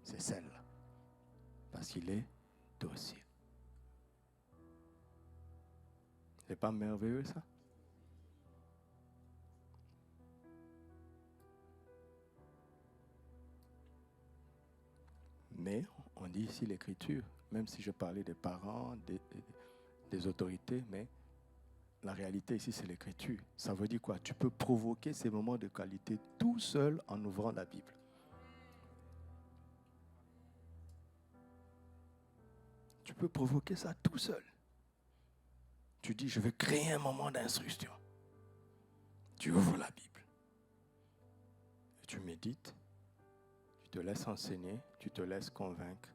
c'est celle-là, parce qu'il est docile. C'est pas merveilleux ça? On dit ici l'écriture, même si je parlais des parents, des autorités, mais la réalité ici, c'est l'écriture. Ça veut dire quoi? Tu peux provoquer ces moments de qualité tout seul en ouvrant la Bible. Tu peux provoquer ça tout seul. Tu dis, je vais créer un moment d'instruction. Tu ouvres la Bible. Et tu médites. Tu te laisses enseigner. Tu te laisses convaincre.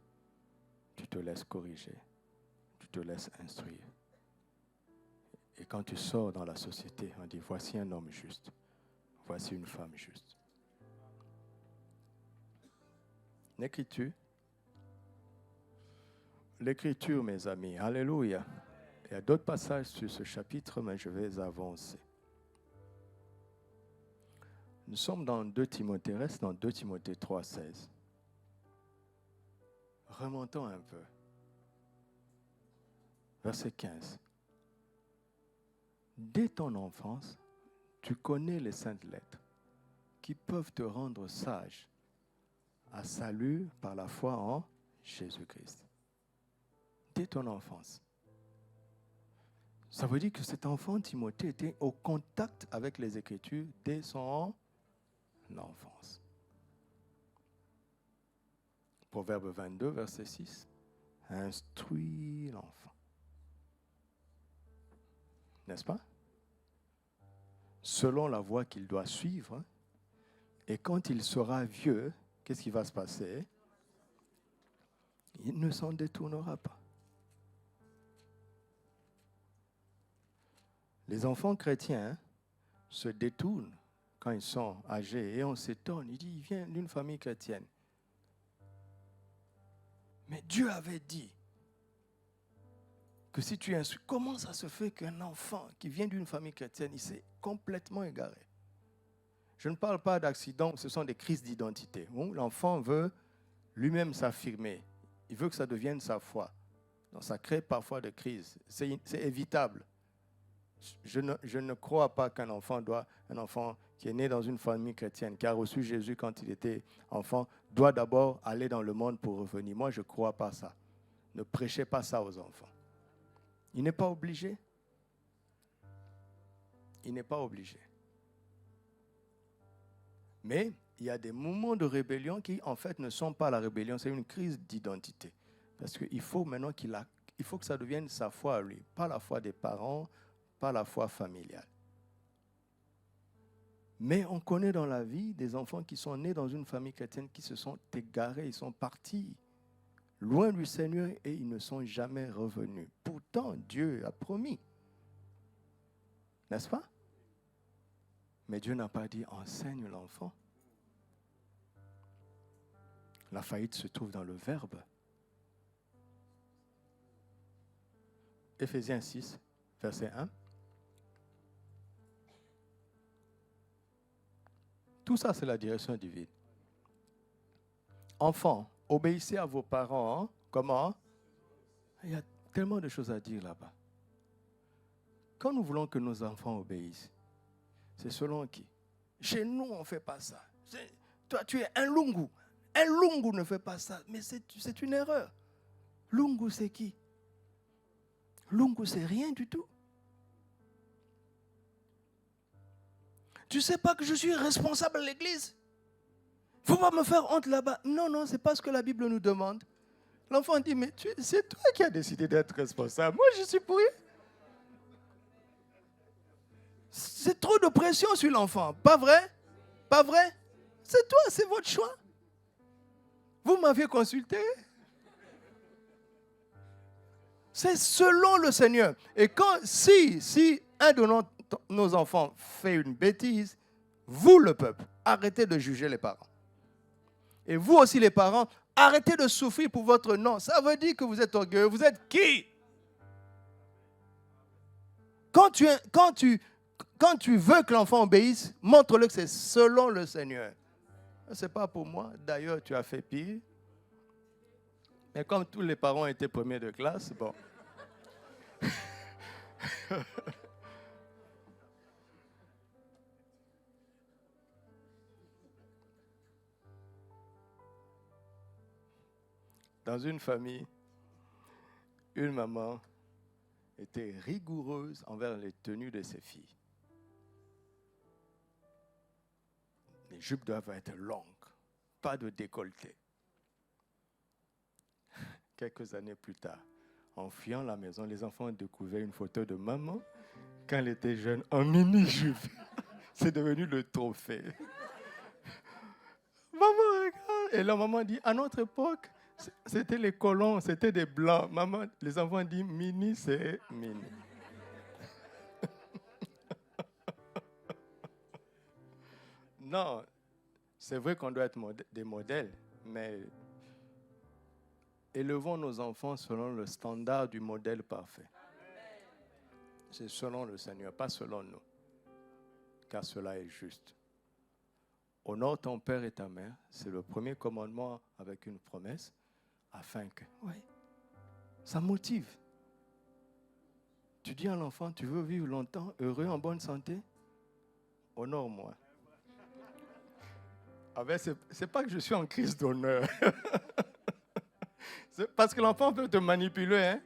Tu te laisses corriger. Tu te laisses instruire. Et quand tu sors dans la société, on dit, voici un homme juste. Voici une femme juste. L'écriture. L'écriture, mes amis. Alléluia. Il y a d'autres passages sur ce chapitre, mais je vais avancer. Nous sommes dans 2 Timothée, reste dans 2 Timothée 3, 16. Remontons un peu. Verset 15. Dès ton enfance, tu connais les saintes lettres qui peuvent te rendre sage à salut par la foi en Jésus-Christ. Dès ton enfance. Ça veut dire que cet enfant, Timothée, était au contact avec les Écritures dès son enfance. Proverbe 22, verset 6. Instruis l'enfant. N'est-ce pas? Selon la voie qu'il doit suivre. Et quand il sera vieux, qu'est-ce qui va se passer? Il ne s'en détournera pas. Les enfants chrétiens se détournent quand ils sont âgés et on s'étonne. Il dit, il vient d'une famille chrétienne. Mais Dieu avait dit que si tu instruis, comment ça se fait qu'un enfant qui vient d'une famille chrétienne, il s'est complètement égaré? Je ne parle pas d'accident, ce sont des crises d'identité. Où l'enfant veut lui-même s'affirmer. Il veut que ça devienne sa foi. Donc ça crée parfois des crises. C'est évitable. Je ne crois pas qu'un enfant qui est né dans une famille chrétienne, qui a reçu Jésus quand il était enfant, doit d'abord aller dans le monde pour revenir. Moi, je ne crois pas ça. Ne prêchez pas ça aux enfants. Il n'est pas obligé. Il n'est pas obligé. Mais il y a des moments de rébellion qui, en fait, ne sont pas la rébellion, c'est une crise d'identité. Parce qu'il faut maintenant il faut que ça devienne sa foi à lui, pas la foi des parents, pas la foi familiale. Mais on connaît dans la vie des enfants qui sont nés dans une famille chrétienne qui se sont égarés, ils sont partis loin du Seigneur et ils ne sont jamais revenus. Pourtant, Dieu a promis. N'est-ce pas? Mais Dieu n'a pas dit enseigne l'enfant. La faillite se trouve dans le verbe. Éphésiens 6, verset 1. Tout ça, c'est la direction divine. Enfants, obéissez à vos parents. Hein? Comment? Il y a tellement de choses à dire là-bas. Quand nous voulons que nos enfants obéissent, c'est selon qui? Chez nous, on ne fait pas ça. Toi, tu es un lungu. Un lungu ne fait pas ça. Mais c'est une erreur. Lungu, c'est qui? Lungu, c'est rien du tout. Tu ne sais pas que je suis responsable de l'église? Il ne faut pas me faire honte là-bas. Non, ce n'est pas ce que la Bible nous demande. L'enfant dit, mais c'est toi qui as décidé d'être responsable. Moi, je suis pour rien. C'est trop de pression sur l'enfant. Pas vrai? Pas vrai? C'est toi, c'est votre choix. Vous m'aviez consulté. C'est selon le Seigneur. Et si un de nos enfants fait une bêtise, vous, le peuple, arrêtez de juger les parents. Et vous aussi, les parents, arrêtez de souffrir pour votre nom. Ça veut dire que vous êtes orgueilleux. Vous êtes qui? Quand tu veux que l'enfant obéisse, montre-le que c'est selon le Seigneur. Ce n'est pas pour moi. D'ailleurs, tu as fait pire. Mais comme tous les parents étaient premiers de classe, bon. Dans une famille, une maman était rigoureuse envers les tenues de ses filles. Les jupes doivent être longues, pas de décolleté. Quelques années plus tard, en fuyant la maison, les enfants ont découvert une photo de maman quand elle était jeune en mini-jupe. C'est devenu le trophée. Maman, regarde. Et la maman dit, à notre époque, c'était les colons, c'était des blancs. Maman, les enfants disent, mini, c'est mini. Non, c'est vrai qu'on doit être des modèles, mais élevons nos enfants selon le standard du modèle parfait. C'est selon le Seigneur, pas selon nous, car cela est juste. Honore ton père et ta mère, c'est le premier commandement avec une promesse, afin que, oui, ça motive. Tu dis à l'enfant, tu veux vivre longtemps, heureux, en bonne santé? Honore-moi. Ah ben, c'est pas que je suis en crise d'honneur. Parce que l'enfant peut te manipuler. Hein?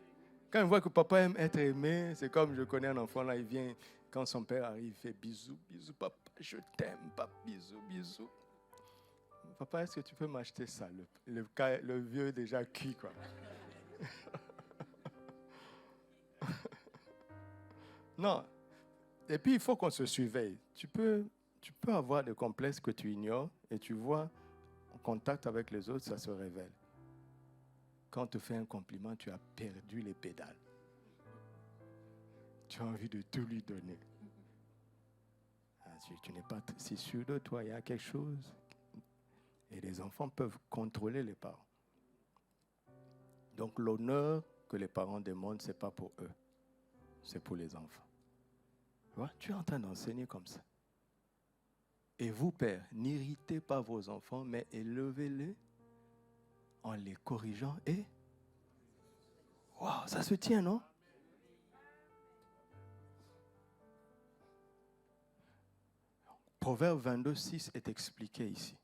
Quand il voit que papa aime être aimé, c'est comme je connais un enfant là, il vient, quand son père arrive, il fait bisous, bisous, papa, je t'aime, papa, bisous, bisous. Papa, est-ce que tu peux m'acheter ça? Le vieux déjà cuit, quoi. Non. Et puis, il faut qu'on se surveille. Tu peux avoir des complexes que tu ignores et tu vois, en contact avec les autres, ça se révèle. Quand on te fait un compliment, tu as perdu les pédales. Tu as envie de tout lui donner. Tu n'es pas si sûr de toi, il y a quelque chose. Et les enfants peuvent contrôler les parents. Donc l'honneur que les parents demandent, ce n'est pas pour eux, c'est pour les enfants. Tu es en train d'enseigner comme ça. Et vous, pères, n'irritez pas vos enfants, mais élevez-les en les corrigeant et... Wow, ça se tient, non? Proverbe 22, 6 est expliqué ici.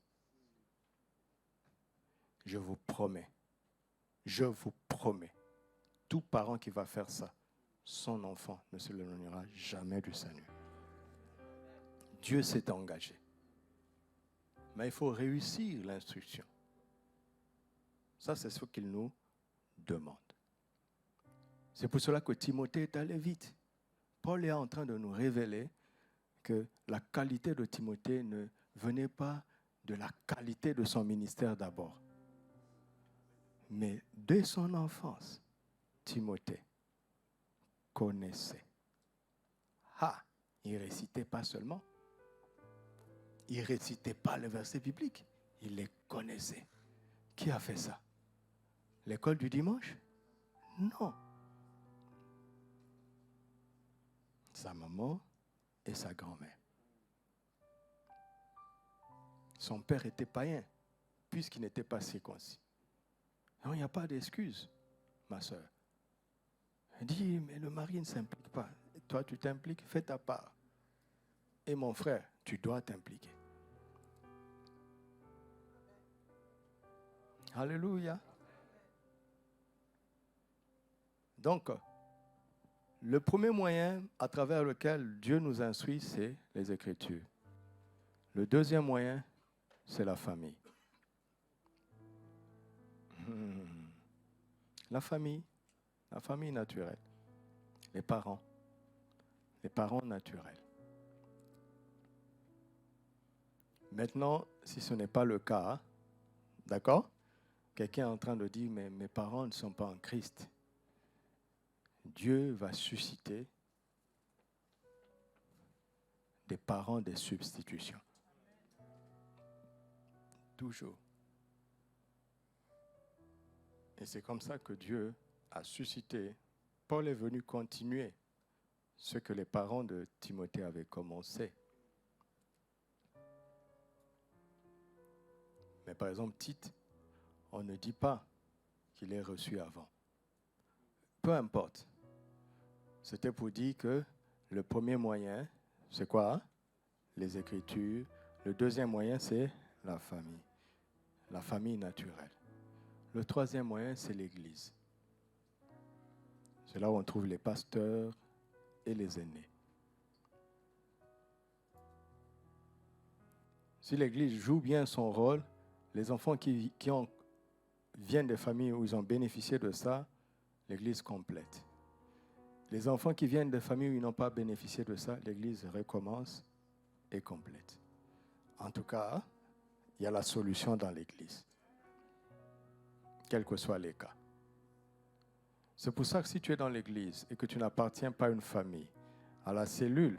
Je vous promets, tout parent qui va faire ça, son enfant ne se l'éloignera jamais du Seigneur. Dieu s'est engagé. Mais il faut réussir l'instruction. Ça, c'est ce qu'il nous demande. C'est pour cela que Timothée est allé vite. Paul est en train de nous révéler que la qualité de Timothée ne venait pas de la qualité de son ministère d'abord. Mais dès son enfance, Timothée connaissait. Il ne récitait pas seulement. Il ne récitait pas le verset biblique. Il les connaissait. Qui a fait ça? L'école du dimanche? Non. Sa maman et sa grand-mère. Son père était païen, puisqu'il n'était pas circoncis. Non, il n'y a pas d'excuse, ma soeur. Elle dit, mais le mari ne s'implique pas. Toi, tu t'impliques, fais ta part. Et mon frère, tu dois t'impliquer. Alléluia. Donc, le premier moyen à travers lequel Dieu nous instruit, c'est les Écritures. Le deuxième moyen, c'est la famille. La famille naturelle. Les parents naturels. Maintenant, si ce n'est pas le cas, d'accord? Quelqu'un est en train de dire, mais mes parents ne sont pas en Christ. Dieu va susciter des parents de substitution. Toujours. Et c'est comme ça que Dieu a suscité. Paul est venu continuer ce que les parents de Timothée avaient commencé. Mais par exemple, Tite, on ne dit pas qu'il est reçu avant. Peu importe. C'était pour dire que le premier moyen, c'est quoi? Les Écritures. Le deuxième moyen, c'est la famille. La famille naturelle. Le troisième moyen, c'est l'Église. C'est là où on trouve les pasteurs et les aînés. Si l'Église joue bien son rôle, les enfants qui viennent des familles où ils ont bénéficié de ça, l'Église complète. Les enfants qui viennent des familles où ils n'ont pas bénéficié de ça, l'Église recommence et complète. En tout cas, il y a la solution dans l'Église, quels que soient les cas. C'est pour ça que si tu es dans l'Église et que tu n'appartiens pas à une famille, à la cellule,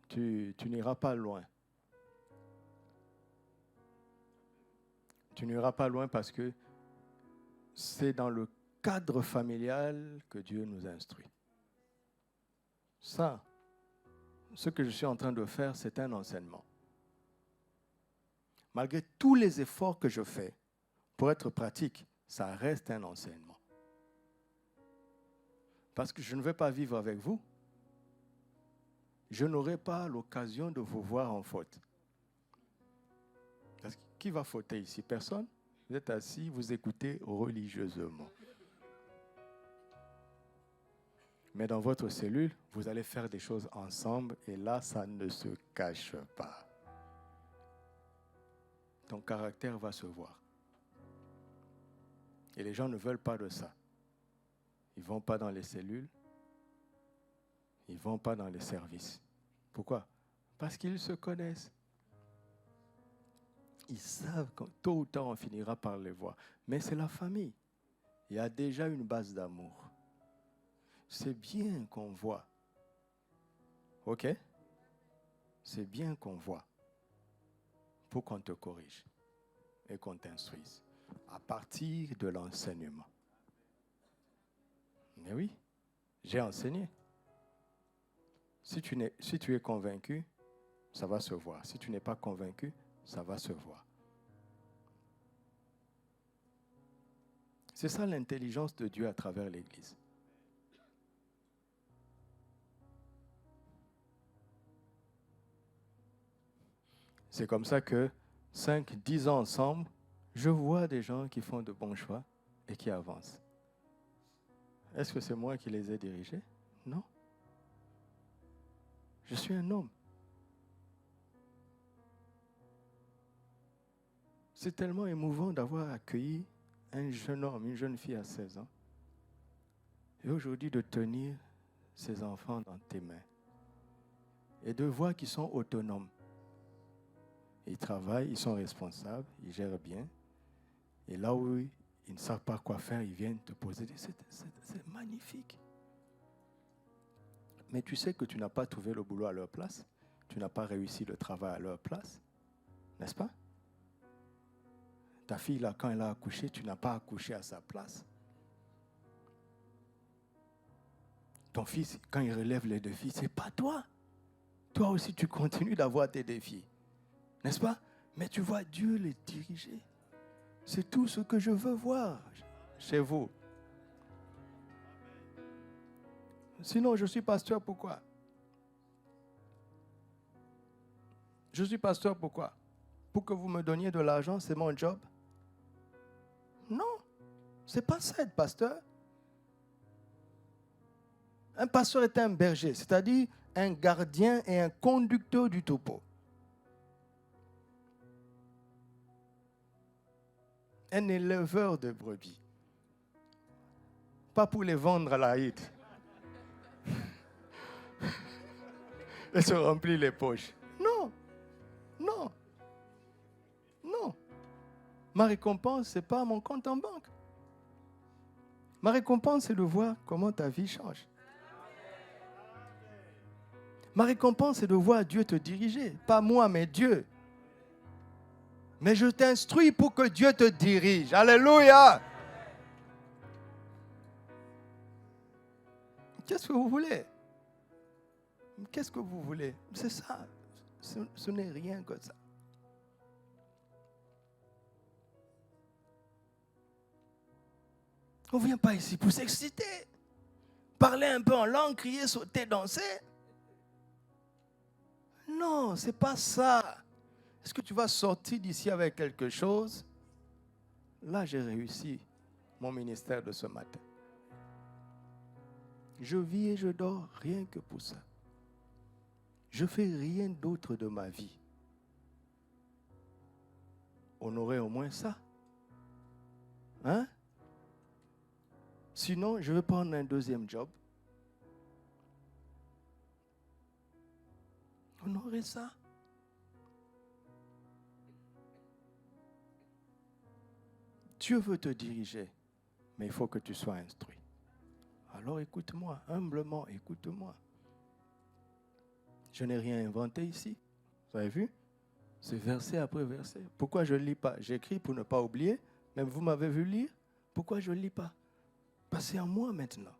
tu n'iras pas loin. Tu n'iras pas loin parce que c'est dans le cadre familial que Dieu nous instruit. Ça, ce que je suis en train de faire, c'est un enseignement. Malgré tous les efforts que je fais pour être pratique, ça reste un enseignement. Parce que je ne vais pas vivre avec vous. Je n'aurai pas l'occasion de vous voir en faute. Parce que qui va fauter ici? Personne. Vous êtes assis, vous écoutez religieusement. Mais dans votre cellule, vous allez faire des choses ensemble et là, ça ne se cache pas. Ton caractère va se voir. Et les gens ne veulent pas de ça. Ils ne vont pas dans les cellules. Ils ne vont pas dans les services. Pourquoi? Parce qu'ils se connaissent. Ils savent que tôt ou tard, on finira par les voir. Mais c'est la famille. Il y a déjà une base d'amour. C'est bien qu'on voit. OK? C'est bien qu'on voit pour qu'on te corrige et qu'on t'instruise à partir de l'enseignement. Mais oui, j'ai enseigné. Si tu es convaincu, ça va se voir. Si tu n'es pas convaincu, ça va se voir. C'est ça l'intelligence de Dieu à travers l'Église. C'est comme ça que 5-10 ans ensemble, je vois des gens qui font de bons choix et qui avancent. Est-ce que c'est moi qui les ai dirigés? Non. Je suis un homme. C'est tellement émouvant d'avoir accueilli un jeune homme, une jeune fille à 16 ans, et aujourd'hui de tenir ses enfants dans tes mains et de voir qu'ils sont autonomes. Ils travaillent, ils sont responsables, ils gèrent bien. Et là où ils ne savent pas quoi faire, ils viennent te poser des... C'est magnifique. Mais tu sais que tu n'as pas trouvé le boulot à leur place. Tu n'as pas réussi le travail à leur place. N'est-ce pas? Ta fille, là, quand elle a accouché, tu n'as pas accouché à sa place. Ton fils, quand il relève les défis, ce n'est pas toi. Toi aussi, tu continues d'avoir tes défis. N'est-ce pas? Mais tu vois Dieu les diriger. C'est tout ce que je veux voir chez vous. Sinon, je suis pasteur, pourquoi? Je suis pasteur, pourquoi? Pour que vous me donniez de l'argent, c'est mon job? Non, c'est pas ça être pasteur. Un pasteur est un berger, c'est-à-dire un gardien et un conducteur du troupeau. Un éleveur de brebis. Pas pour les vendre à la hite. Et se remplir les poches. Non, non, non. Ma récompense, ce n'est pas mon compte en banque. Ma récompense, c'est de voir comment ta vie change. Ma récompense, c'est de voir Dieu te diriger. Pas moi, mais Dieu. Mais je t'instruis pour que Dieu te dirige. Alléluia. Qu'est-ce que vous voulez? Qu'est-ce que vous voulez? C'est ça. Ce n'est rien que ça. On ne vient pas ici pour s'exciter. Parler un peu en langue, crier, sauter, danser. Non, ce n'est pas ça. Est-ce que tu vas sortir d'ici avec quelque chose? Là, j'ai réussi mon ministère de ce matin. Je vis et je dors rien que pour ça. Je ne fais rien d'autre de ma vie. On aurait au moins ça. Hein? Sinon, je vais prendre un deuxième job. On aurait ça. Dieu veut te diriger, mais il faut que tu sois instruit. Alors écoute-moi, humblement, écoute-moi. Je n'ai rien inventé ici. Vous avez vu? C'est verset après verset. Pourquoi je ne lis pas? J'écris pour ne pas oublier. Même vous m'avez vu lire. Pourquoi je ne lis pas? Parce que c'est en moi maintenant.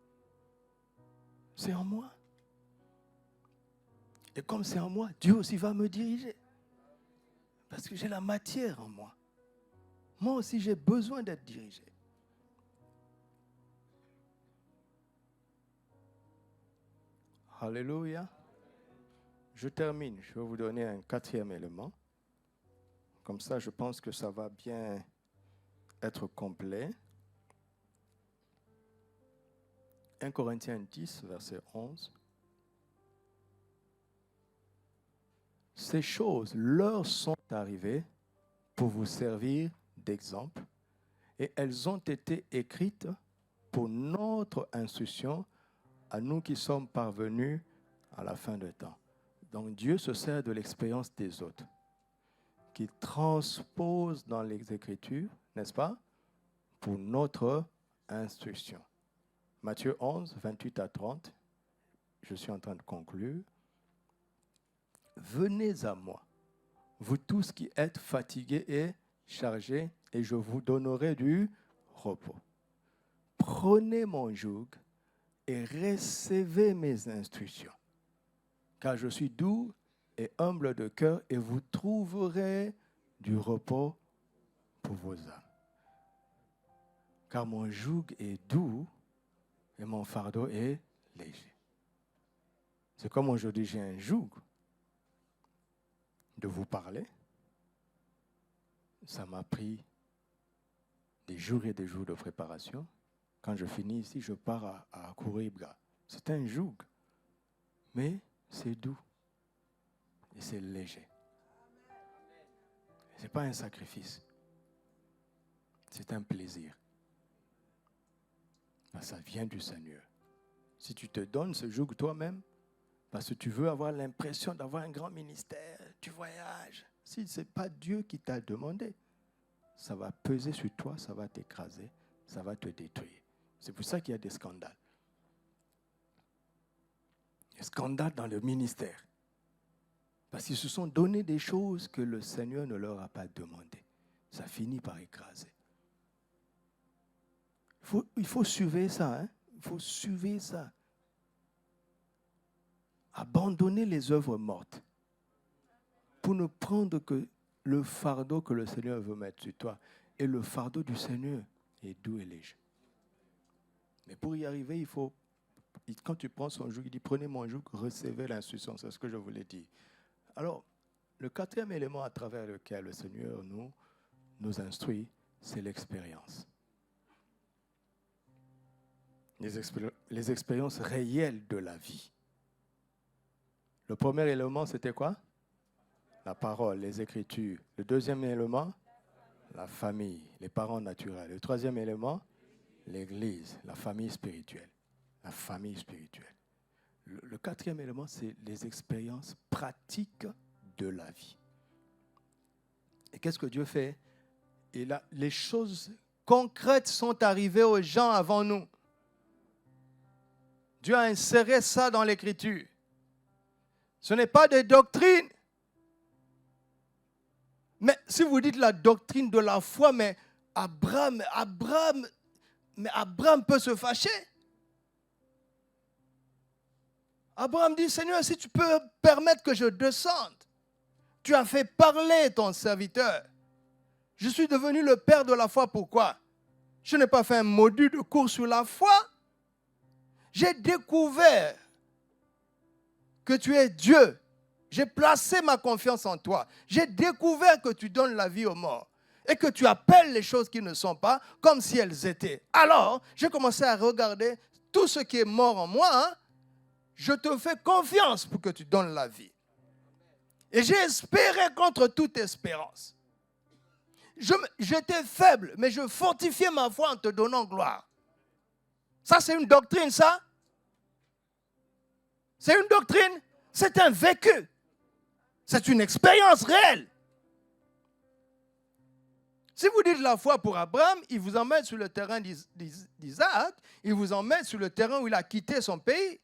C'est en moi. Et comme c'est en moi, Dieu aussi va me diriger. Parce que j'ai la matière en moi. Moi aussi, j'ai besoin d'être dirigé. Alléluia. Je termine. Je vais vous donner un 4e élément. Comme ça, je pense que ça va bien être complet. 1 Corinthiens 10, verset 11. Ces choses leur sont arrivées pour vous servir d'exemple et elles ont été écrites pour notre instruction à nous qui sommes parvenus à la fin de temps. Donc Dieu se sert de l'expérience des autres, qu'il transpose dans les Écritures, n'est-ce pas, pour notre instruction. Matthieu 11, 28 à 30, je suis en train de conclure. Venez à moi, vous tous qui êtes fatigués et chargés, et je vous donnerai du repos. Prenez mon joug et recevez mes instructions, car je suis doux et humble de cœur, et vous trouverez du repos pour vos âmes. Car mon joug est doux et mon fardeau est léger. C'est comme aujourd'hui j'ai un joug de vous parler. Ça m'a pris des jours et des jours de préparation. Quand je finis ici, je pars à Kouribga. C'est un joug, mais c'est doux et c'est léger. Ce n'est pas un sacrifice, c'est un plaisir. Parce que ça vient du Seigneur. Si tu te donnes ce joug toi-même, parce que tu veux avoir l'impression d'avoir un grand ministère, tu voyages. Si ce n'est pas Dieu qui t'a demandé, ça va peser sur toi, ça va t'écraser, ça va te détruire. C'est pour ça qu'il y a des scandales. Des scandales dans le ministère. Parce qu'ils se sont donné des choses que le Seigneur ne leur a pas demandé. Ça finit par écraser. Il faut suivre ça. Hein? Il faut suivre ça. Abandonner les œuvres mortes pour ne prendre que le fardeau que le Seigneur veut mettre sur toi. Et le fardeau du Seigneur est doux et léger. Mais pour y arriver, il faut, quand tu prends son joug, il dit prenez mon joug, recevez l'instruction. C'est ce que je voulais dire. Alors, le 4e élément à travers lequel le Seigneur nous instruit, c'est l'expérience. Les expériences réelles de la vie. Le premier élément, c'était quoi? La parole, les Écritures. Le deuxième élément, la famille, les parents naturels. Le troisième élément, l'Église, la famille spirituelle. La famille spirituelle. Le 4e élément, c'est les expériences pratiques de la vie. Et qu'est-ce que Dieu fait? Et là, les choses concrètes sont arrivées aux gens avant nous. Dieu a inséré ça dans l'Écriture. Ce n'est pas des doctrines. Mais si vous dites la doctrine de la foi, mais Abraham peut se fâcher. Abraham dit, Seigneur, si tu peux permettre que je descende, tu as fait parler ton serviteur. Je suis devenu le père de la foi. Pourquoi? Je n'ai pas fait un module de cours sur la foi. J'ai découvert que tu es Dieu. J'ai placé ma confiance en toi. J'ai découvert que tu donnes la vie aux morts. et que tu appelles les choses qui ne sont pas comme si elles étaient. Alors, j'ai commencé à regarder tout ce qui est mort en moi. Hein. Je te fais confiance pour que tu donnes la vie. Et j'ai espéré contre toute espérance. J'étais faible, mais je fortifiais ma foi en te donnant gloire. Ça, c'est une doctrine, ça? C'est une doctrine? C'est un vécu. C'est une expérience réelle. Si vous dites la foi pour Abraham, il vous emmène sur le terrain d'Isaac, il vous emmène sur le terrain où il a quitté son pays.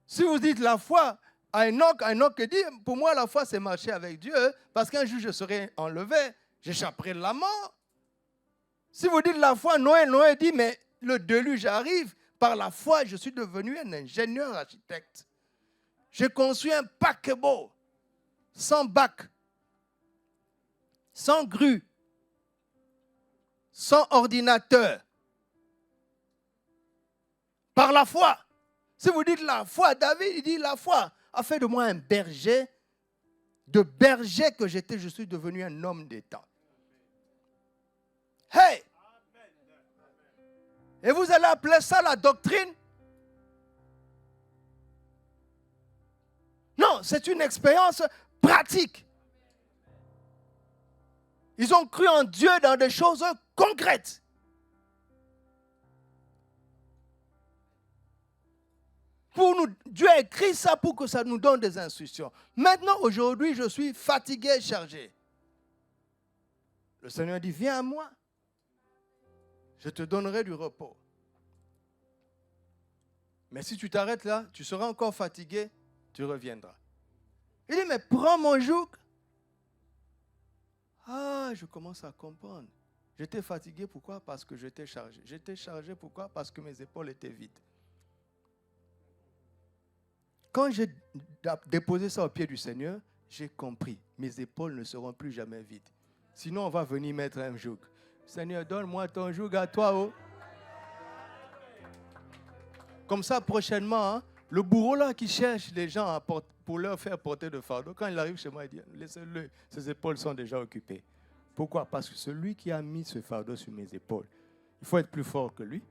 Si vous dites la foi à Enoch dit, pour moi la foi c'est marcher avec Dieu, parce qu'un jour je serai enlevé, j'échapperai de la mort. Si vous dites la foi, Noé dit, mais le déluge arrive, par la foi je suis devenu un ingénieur architecte. J'ai construit un paquebot, sans bac, sans grue, sans ordinateur. Par la foi. Si vous dites la foi, David, il dit la foi a fait de moi un berger. De berger que j'étais, je suis devenu un homme d'État. Hey! Et vous allez appeler ça la doctrine? Non, c'est une expérience pratique. Ils ont cru en Dieu dans des choses concrètes. Dieu a écrit ça pour que ça nous donne des instructions. Maintenant, aujourd'hui, je suis fatigué et chargé. Le Seigneur dit, viens à moi. Je te donnerai du repos. Mais si tu t'arrêtes là, tu seras encore fatigué, tu reviendras. Il dit, mais prends mon joug. Ah, je commence à comprendre. J'étais fatigué, pourquoi? Parce que j'étais chargé. J'étais chargé, pourquoi? Parce que mes épaules étaient vides. Quand j'ai déposé ça au pied du Seigneur, j'ai compris. Mes épaules ne seront plus jamais vides. Sinon, on va venir mettre un joug. Seigneur, donne-moi ton joug à toi. Oh. Comme ça, prochainement, hein, le bourreau là qui cherche les gens pour leur faire porter de fardeau, quand il arrive chez moi, il dit, laissez-le, ses épaules sont déjà occupées. Pourquoi? Parce que celui qui a mis ce fardeau sur mes épaules, il faut être plus fort que lui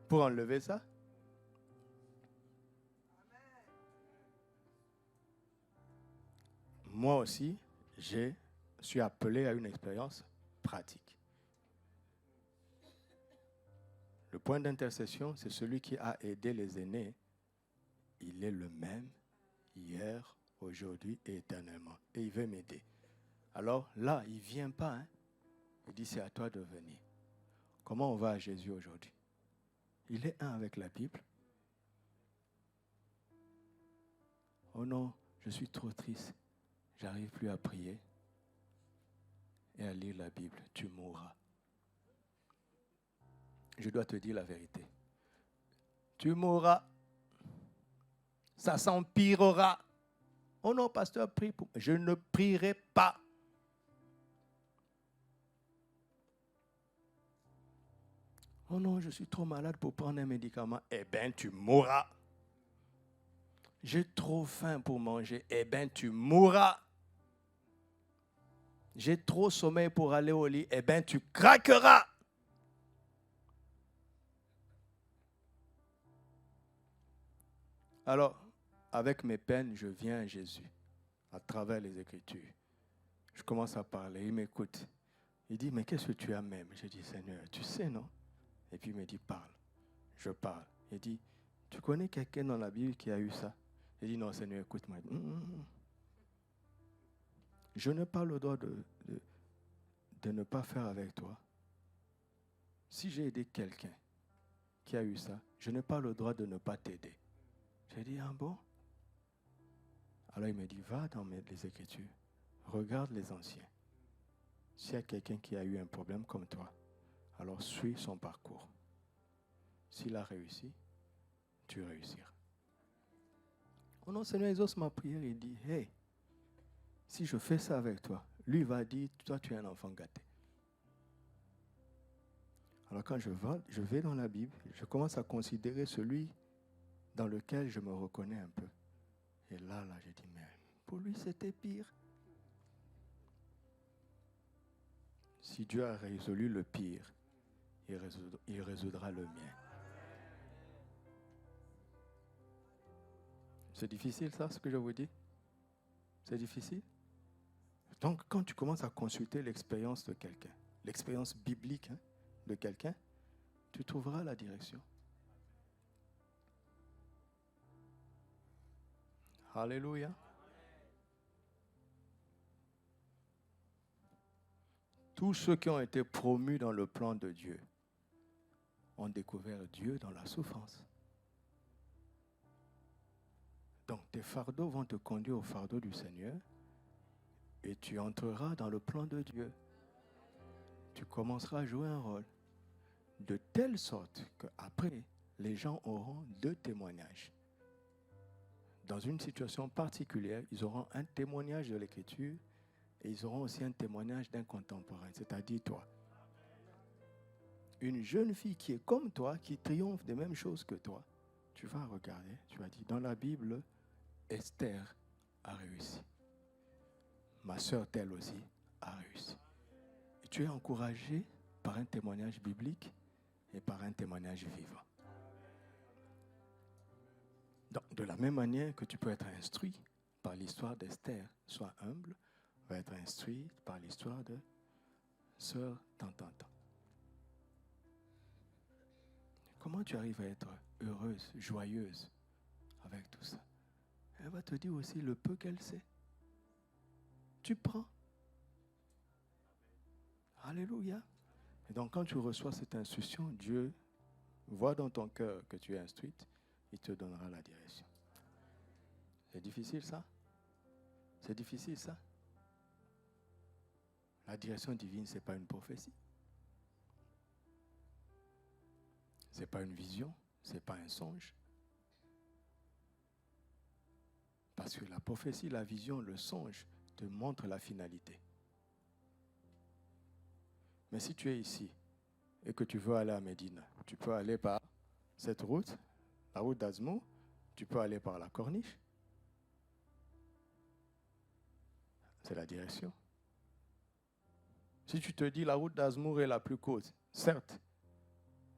pour enlever ça. Moi aussi, je suis appelé à une expérience pratique. Le point d'intercession, c'est celui qui a aidé les aînés. Il est le même hier, aujourd'hui et éternellement. Et il veut m'aider. Alors là, il ne vient pas. Hein? Il dit, c'est à toi de venir. Comment on va à Jésus aujourd'hui? Il est un avec la Bible. Oh non, je suis trop triste. Je n'arrive plus à prier et à lire la Bible. Tu mourras. Je dois te dire la vérité. Tu mourras. Ça s'empirera. Oh non, pasteur, prie pour moi. Je ne prierai pas. Oh non, je suis trop malade pour prendre un médicament. Eh bien, tu mourras. J'ai trop faim pour manger. Eh bien, tu mourras. J'ai trop sommeil pour aller au lit. Eh bien, tu craqueras. Alors, avec mes peines, je viens à Jésus, à travers les Écritures. Je commence à parler, il m'écoute. Il dit, mais qu'est-ce que tu as même? Je dis, Seigneur, tu sais, non? Et puis il me dit, parle. Je parle. Il dit, tu connais quelqu'un dans la Bible qui a eu ça? Je dis, non, Seigneur, écoute-moi. Je n'ai pas le droit de ne pas faire avec toi. Si j'ai aidé quelqu'un qui a eu ça, je n'ai pas le droit de ne pas t'aider. J'ai dit, ah bon? Alors il me dit, va dans les Écritures, regarde les anciens. S'il y a quelqu'un qui a eu un problème comme toi, alors suis son parcours. S'il a réussi, tu réussiras. Oh non, Seigneur, il ose ma prière, il dit, hey, si je fais ça avec toi, lui va dire, toi tu es un enfant gâté. Alors quand je vais dans la Bible, je commence à considérer celui dans lequel je me reconnais un peu. Et là, j'ai dit, mais pour lui, c'était pire. Si Dieu a résolu le pire, il résoudra le mien. C'est difficile ça, ce que je vous dis? C'est difficile? Donc, quand tu commences à consulter l'expérience de quelqu'un, l'expérience biblique de quelqu'un, tu trouveras la direction. Alléluia. Tous ceux qui ont été promus dans le plan de Dieu ont découvert Dieu dans la souffrance. Donc, tes fardeaux vont te conduire au fardeau du Seigneur et tu entreras dans le plan de Dieu. Tu commenceras à jouer un rôle de telle sorte qu'après, les gens auront 2 témoignages. Dans une situation particulière, ils auront un témoignage de l'Écriture et ils auront aussi un témoignage d'un contemporain, c'est-à-dire toi. Une jeune fille qui est comme toi, qui triomphe des mêmes choses que toi, tu vas regarder, tu vas dire, dans la Bible, Esther a réussi. Ma sœur, elle aussi, a réussi. Et tu es encouragé par un témoignage biblique et par un témoignage vivant. Donc, de la même manière que tu peux être instruit par l'histoire d'Esther, sois humble, va être instruit par l'histoire de sœur tant. Comment tu arrives à être heureuse, joyeuse avec tout ça? Elle va te dire aussi le peu qu'elle sait. Tu prends. Alléluia. Et donc quand tu reçois cette instruction, Dieu voit dans ton cœur que tu es instruite, il te donnera la direction. C'est difficile ça? C'est difficile ça? La direction divine, ce n'est pas une prophétie. Ce n'est pas une vision, ce n'est pas un songe. Parce que la prophétie, la vision, le songe te montrent la finalité. Mais si tu es ici et que tu veux aller à Médine, tu peux aller par cette route, la route d'Azmou, tu peux aller par la Corniche. C'est la direction. Si tu te dis la route d'Azmour est la plus courte, certes,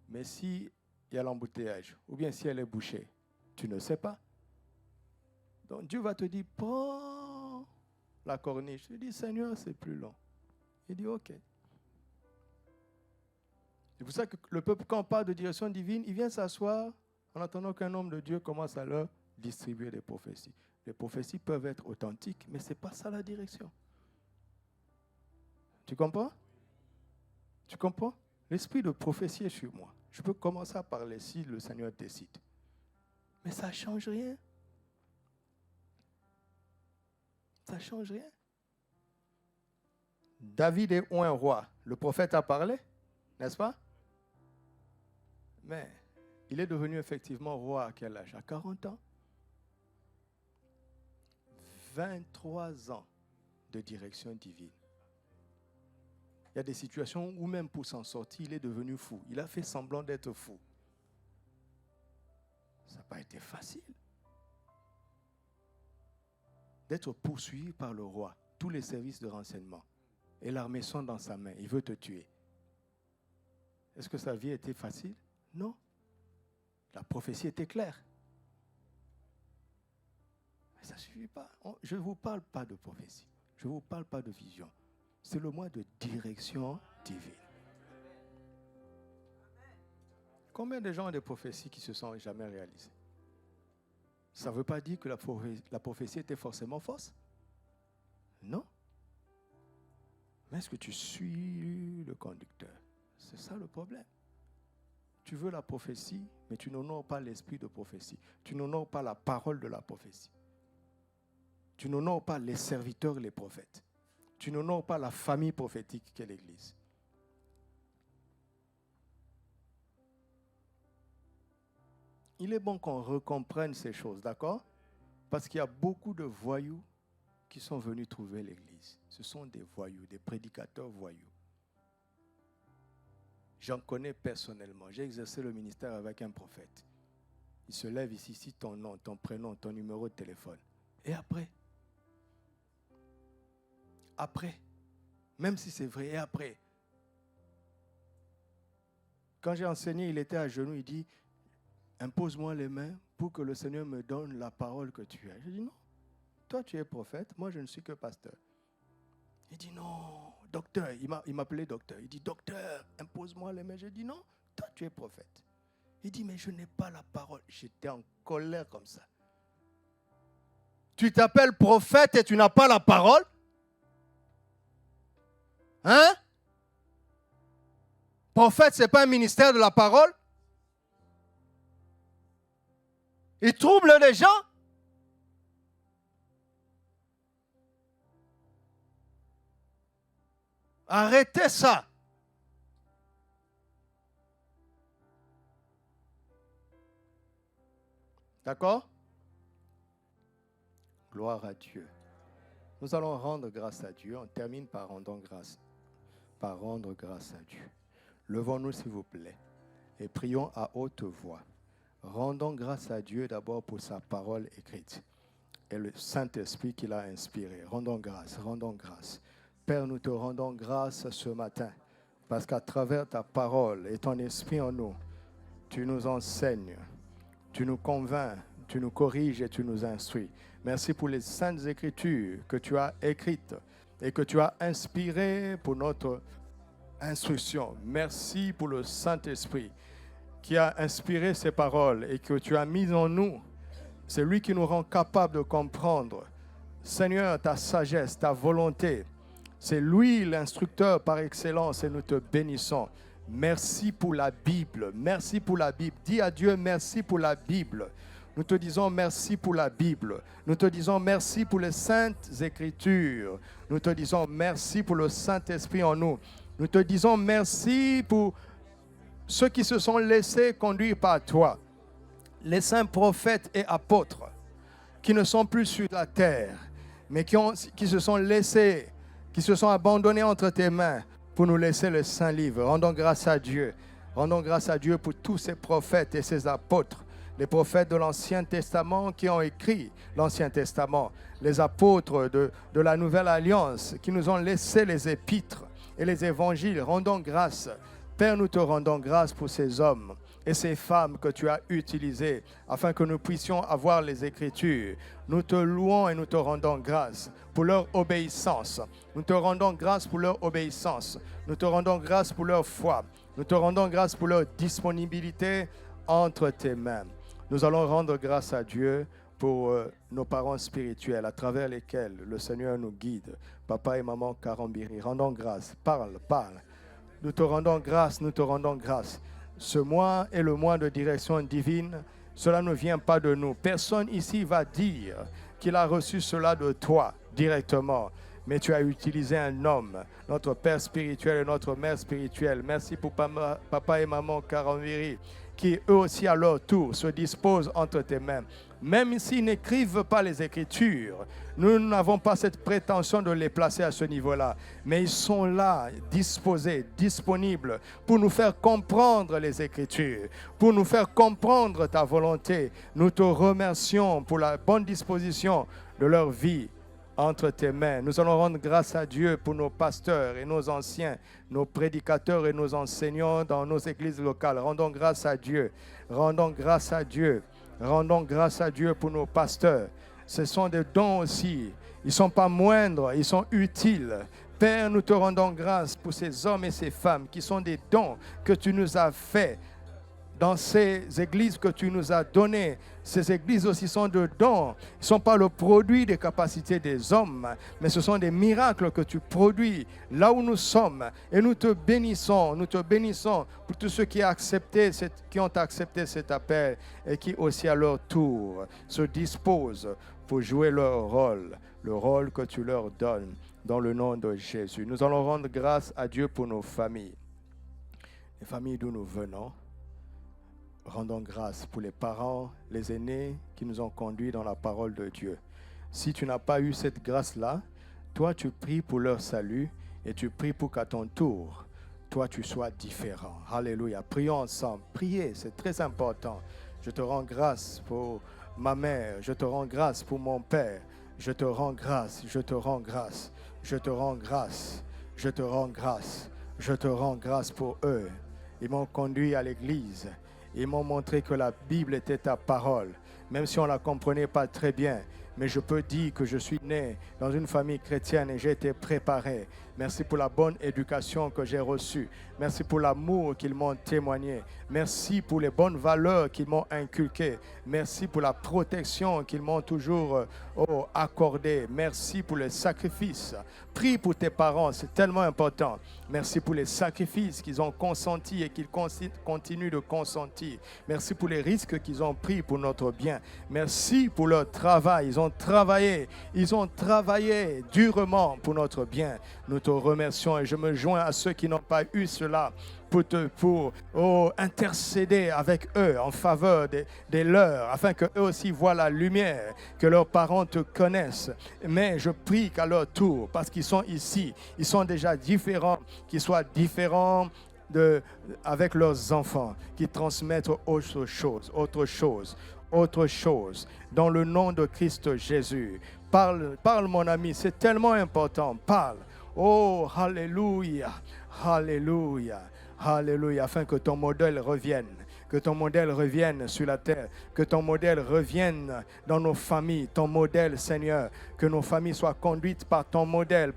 mais si il y a l'embouteillage, ou bien si elle est bouchée, tu ne sais pas. Donc Dieu va te dire, prends la Corniche. Tu dis, Seigneur, c'est plus long. Il dit, ok. C'est pour ça que le peuple, quand on parle de direction divine, il vient s'asseoir en attendant qu'un homme de Dieu commence à leur distribuer des prophéties. Les prophéties peuvent être authentiques, mais ce n'est pas ça la direction. Tu comprends? Tu comprends? L'esprit de prophétie est sur moi. Je peux commencer à parler si le Seigneur décide. Mais ça ne change rien. Ça ne change rien. David est un roi. Le prophète a parlé, n'est-ce pas? Mais il est devenu effectivement roi à quel âge? À 40 ans. 23 ans de direction divine. Il y a des situations où même pour s'en sortir, il est devenu fou. Il a fait semblant d'être fou. Ça n'a pas été facile. D'être poursuivi par le roi, tous les services de renseignement, et l'armée sont dans sa main, il veut te tuer. Est-ce que sa vie était facile? Non. La prophétie était claire. Mais ça ne suffit pas. Je ne vous parle pas de prophétie. Je ne vous parle pas de vision. C'est le mot de direction divine. Combien de gens ont des prophéties qui ne se sont jamais réalisées? Ça ne veut pas dire que la prophétie était forcément fausse. Non. Mais est-ce que tu suis le conducteur? C'est ça le problème. Tu veux la prophétie, mais tu n'honores pas l'esprit de prophétie. Tu n'honores pas la parole de la prophétie. Tu n'honores pas les serviteurs et les prophètes. Tu n'honores pas la famille prophétique qu'est l'Église. Il est bon qu'on recomprenne ces choses, d'accord? Parce qu'il y a beaucoup de voyous qui sont venus trouver l'Église. Ce sont des voyous, des prédicateurs voyous. J'en connais personnellement. J'ai exercé le ministère avec un prophète. Il se lève ici, ton nom, ton prénom, ton numéro de téléphone. Et après, même si c'est vrai, et après, Quand j'ai enseigné, il était à genoux, il dit, impose-moi les mains pour que le Seigneur me donne la parole que tu as. Je dis, non, toi tu es prophète, moi je ne suis que pasteur. Il dit, non, docteur, il m'appelait docteur. Il dit, docteur, impose-moi les mains. Je dis, non, toi tu es prophète. Il dit, mais je n'ai pas la parole. J'étais en colère comme ça. Tu t'appelles prophète et tu n'as pas la parole? Hein? Prophète, ce n'est pas un ministère de la parole? Il trouble les gens? Arrêtez ça. D'accord? Gloire à Dieu. Nous allons rendre grâce à Dieu. On termine par rendre grâce. Par rendre grâce à Dieu. Levons-nous s'il vous plaît et prions à haute voix. Rendons grâce à Dieu d'abord pour sa parole écrite et le Saint-Esprit qui l'a inspiré. Rendons grâce, rendons grâce. Père, nous te rendons grâce ce matin parce qu'à travers ta parole et ton esprit en nous, tu nous enseignes, tu nous convaincs, tu nous corriges et tu nous instruis. Merci pour les saintes écritures que tu as écrites et que tu as inspirées pour notre instruction. Merci pour le Saint-Esprit qui a inspiré ces paroles et que tu as mis en nous. C'est lui qui nous rend capables de comprendre, Seigneur, ta sagesse, ta volonté. C'est lui l'instructeur par excellence et nous te bénissons. Merci pour la Bible. Merci pour la Bible. Dis à Dieu merci pour la Bible. Nous te disons merci pour la Bible. Nous te disons merci pour les saintes écritures. Nous te disons merci pour le Saint-Esprit en nous. Nous te disons merci pour ceux qui se sont laissés conduire par toi. Les saints prophètes et apôtres qui ne sont plus sur la terre, mais qui se sont laissés, qui se sont abandonnés entre tes mains pour nous laisser le saint livre. Rendons grâce à Dieu. Rendons grâce à Dieu pour tous ces prophètes et ces apôtres. Les prophètes de l'Ancien Testament qui ont écrit l'Ancien Testament. Les apôtres de la Nouvelle Alliance qui nous ont laissé les épîtres et les évangiles. Rendons grâce. Père, nous te rendons grâce pour ces hommes et ces femmes que tu as utilisés afin que nous puissions avoir les Écritures. Nous te louons et nous te rendons grâce pour leur obéissance. Nous te rendons grâce pour leur obéissance. Nous te rendons grâce pour leur foi. Nous te rendons grâce pour leur disponibilité entre tes mains. Nous allons rendre grâce à Dieu pour nos parents spirituels à travers lesquels le Seigneur nous guide. Papa et maman Karambiri, rendons grâce. Parle, parle. Nous te rendons grâce, nous te rendons grâce. Ce mois est le mois de direction divine. Cela ne vient pas de nous. Personne ici va dire qu'il a reçu cela de toi directement. Mais tu as utilisé un homme, notre père spirituel et notre mère spirituelle. Merci pour papa et maman Karambiri, qui eux aussi à leur tour se disposent entre tes mains. Même s'ils n'écrivent pas les Écritures, nous n'avons pas cette prétention de les placer à ce niveau-là. Mais ils sont là, disposés, disponibles, pour nous faire comprendre les Écritures, pour nous faire comprendre ta volonté. Nous te remercions pour la bonne disposition de leur vie entre tes mains. Nous allons rendre grâce à Dieu pour nos pasteurs et nos anciens, nos prédicateurs et nos enseignants dans nos églises locales. Rendons grâce à Dieu. Rendons grâce à Dieu. Rendons grâce à Dieu pour nos pasteurs. Ce sont des dons aussi. Ils ne sont pas moindres, ils sont utiles. Père, nous te rendons grâce pour ces hommes et ces femmes qui sont des dons que tu nous as faits dans ces églises que tu nous as données. Ces églises aussi sont de dons. Ils ne sont pas le produit des capacités des hommes, mais ce sont des miracles que tu produis là où nous sommes. Et nous te bénissons pour tous ceux qui ont accepté cet appel et qui aussi à leur tour se disposent pour jouer leur rôle, le rôle que tu leur donnes dans le nom de Jésus. Nous allons rendre grâce à Dieu pour nos familles, les familles d'où nous venons. Rendons grâce pour les parents, les aînés qui nous ont conduits dans la parole de Dieu. Si tu n'as pas eu cette grâce-là, toi tu pries pour leur salut et tu pries pour qu'à ton tour, toi tu sois différent. Alléluia. Prions ensemble. Priez, c'est très important. Je te rends grâce pour ma mère. Je te rends grâce pour mon père. Je te rends grâce. Je te rends grâce. Je te rends grâce. Je te rends grâce. Je te rends grâce pour eux. Ils m'ont conduit à l'église. Ils m'ont montré que la Bible était ta parole, même si on ne la comprenait pas très bien. Mais je peux dire que je suis né dans une famille chrétienne et j'ai été préparé. Merci pour la bonne éducation que j'ai reçue. Merci pour l'amour qu'ils m'ont témoigné. Merci pour les bonnes valeurs qu'ils m'ont inculquées. Merci pour la protection qu'ils m'ont toujours accordée. Merci pour les sacrifices. Prie pour tes parents, c'est tellement important. Merci pour les sacrifices qu'ils ont consentis et qu'ils continuent de consentir. Merci pour les risques qu'ils ont pris pour notre bien. Merci pour leur travail. Ils ont travaillé durement pour notre bien. Nous te remercions et je me joins à ceux qui n'ont pas eu cela pour intercéder avec eux en faveur des leurs, afin qu'eux aussi voient la lumière, que leurs parents te connaissent. Mais je prie qu'à leur tour, parce qu'ils sont ici, ils sont déjà différents, qu'ils soient différents avec leurs enfants, qui transmettent autre chose. Dans le nom de Christ Jésus. Parle mon ami, c'est tellement important. Parle. Oh, alléluia, alléluia, alléluia, afin que ton modèle revienne. Que ton modèle revienne sur la terre. Que ton modèle revienne dans nos familles. Ton modèle, Seigneur. Que nos familles soient conduites par ton modèle,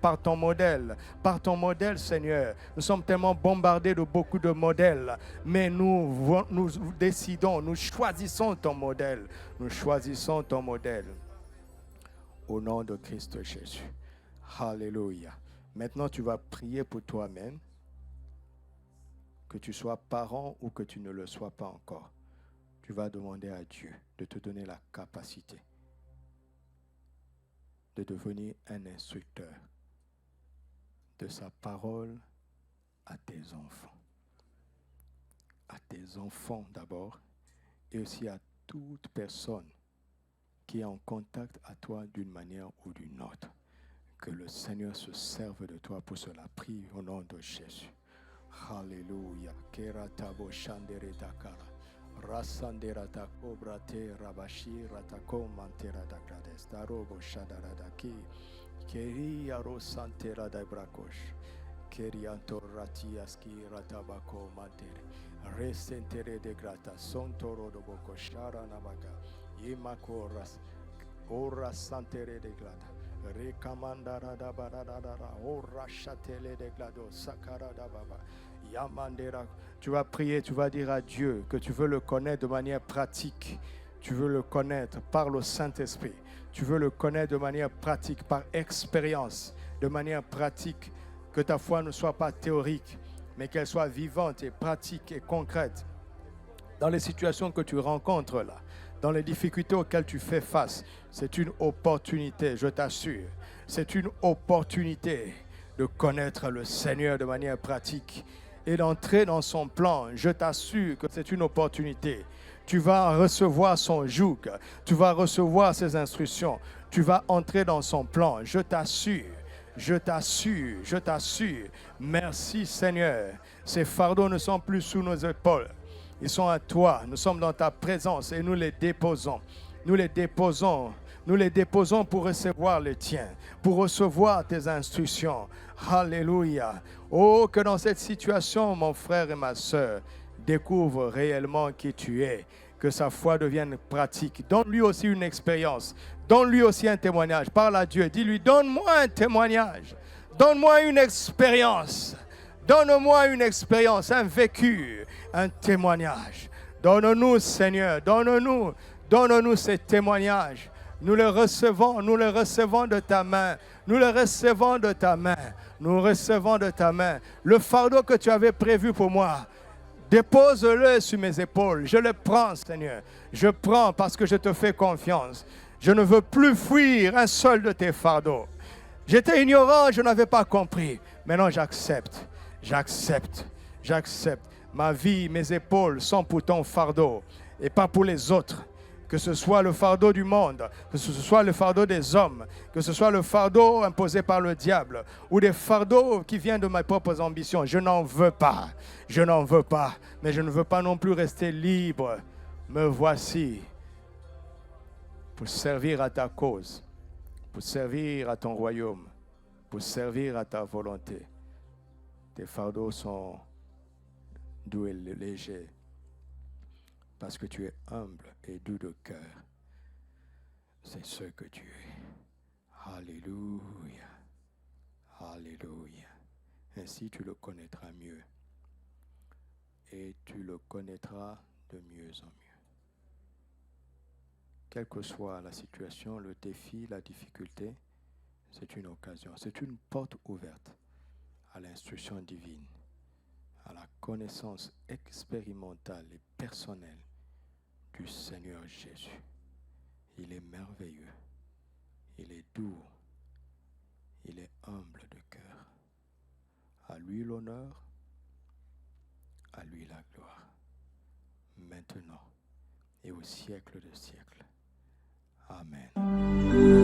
Seigneur. Nous sommes tellement bombardés de beaucoup de modèles. Mais nous décidons, nous choisissons ton modèle. Nous choisissons ton modèle. Au nom de Christ Jésus. Alléluia. Maintenant, tu vas prier pour toi-même. Que tu sois parent ou que tu ne le sois pas encore, tu vas demander à Dieu de te donner la capacité de devenir un instructeur de sa parole à tes enfants. À tes enfants d'abord et aussi à toute personne qui est en contact à toi d'une manière ou d'une autre. Que le Seigneur se serve de toi pour cela. Prie au nom de Jésus. Alléluia. Keratabo shandere dakara. Rasandera da cobra te rabashi ratako mantera da grades. Darobo shadara da ki. Keria rosantera da brakosh. Kerianto ratiaski ratabako mantere. Resentere de grata. Sontoro do boko shara namaga. Imakoras. Ora santere de glada. Rekamandara da baradara. Ora chatele de glado. Sakara da baba. Yamandera. Tu vas prier, tu vas dire à Dieu que tu veux le connaître de manière pratique. Tu veux le connaître par le Saint-Esprit. Tu veux le connaître de manière pratique, par expérience, de manière pratique. Que ta foi ne soit pas théorique, mais qu'elle soit vivante et pratique et concrète. Dans les situations que tu rencontres là, dans les difficultés auxquelles tu fais face, c'est une opportunité, je t'assure. C'est une opportunité de connaître le Seigneur de manière pratique et d'entrer dans son plan. Je t'assure que c'est une opportunité. Tu vas recevoir son joug, tu vas recevoir ses instructions, tu vas entrer dans son plan. Je t'assure, je t'assure, je t'assure. Merci Seigneur. Ces fardeaux ne sont plus sous nos épaules. Ils sont à toi. Nous sommes dans ta présence et nous les déposons. Nous les déposons. Nous les déposons pour recevoir les tiens, pour recevoir tes instructions. Alléluia. Oh, que dans cette situation, mon frère et ma sœur découvre réellement qui tu es. Que sa foi devienne pratique. Donne-lui aussi une expérience. Donne-lui aussi un témoignage. Parle à Dieu. Dis-lui, donne-moi un témoignage. Donne-moi une expérience. Donne-moi une expérience, un vécu, un témoignage. Donne-nous, Seigneur, donne-nous ces témoignages. Nous les recevons de ta main. Nous les recevons de ta main. Nous recevons de ta main. Le fardeau que tu avais prévu pour moi, dépose-le sur mes épaules. Je le prends, Seigneur. Je prends parce que je te fais confiance. Je ne veux plus fuir un seul de tes fardeaux. J'étais ignorant, je n'avais pas compris. Maintenant, j'accepte. J'accepte. Ma vie, mes épaules sont pour ton fardeau et pas pour les autres. Que ce soit le fardeau du monde, que ce soit le fardeau des hommes, que ce soit le fardeau imposé par le diable ou des fardeaux qui viennent de mes propres ambitions. Je n'en veux pas. Mais je ne veux pas non plus rester libre. Me voici pour servir à ta cause, pour servir à ton royaume, pour servir à ta volonté. Tes fardeaux sont doux et léger, parce que tu es humble et doux de cœur. C'est ce que tu es. Alléluia. Alléluia. Ainsi tu le connaîtras mieux. Et tu le connaîtras de mieux en mieux. Quelle que soit la situation, le défi, la difficulté, c'est une occasion, c'est une porte ouverte à l'instruction divine, à la connaissance expérimentale et personnelle du Seigneur Jésus. Il est merveilleux, il est doux, il est humble de cœur. À lui l'honneur, à lui la gloire, maintenant et au siècle de siècles. Amen.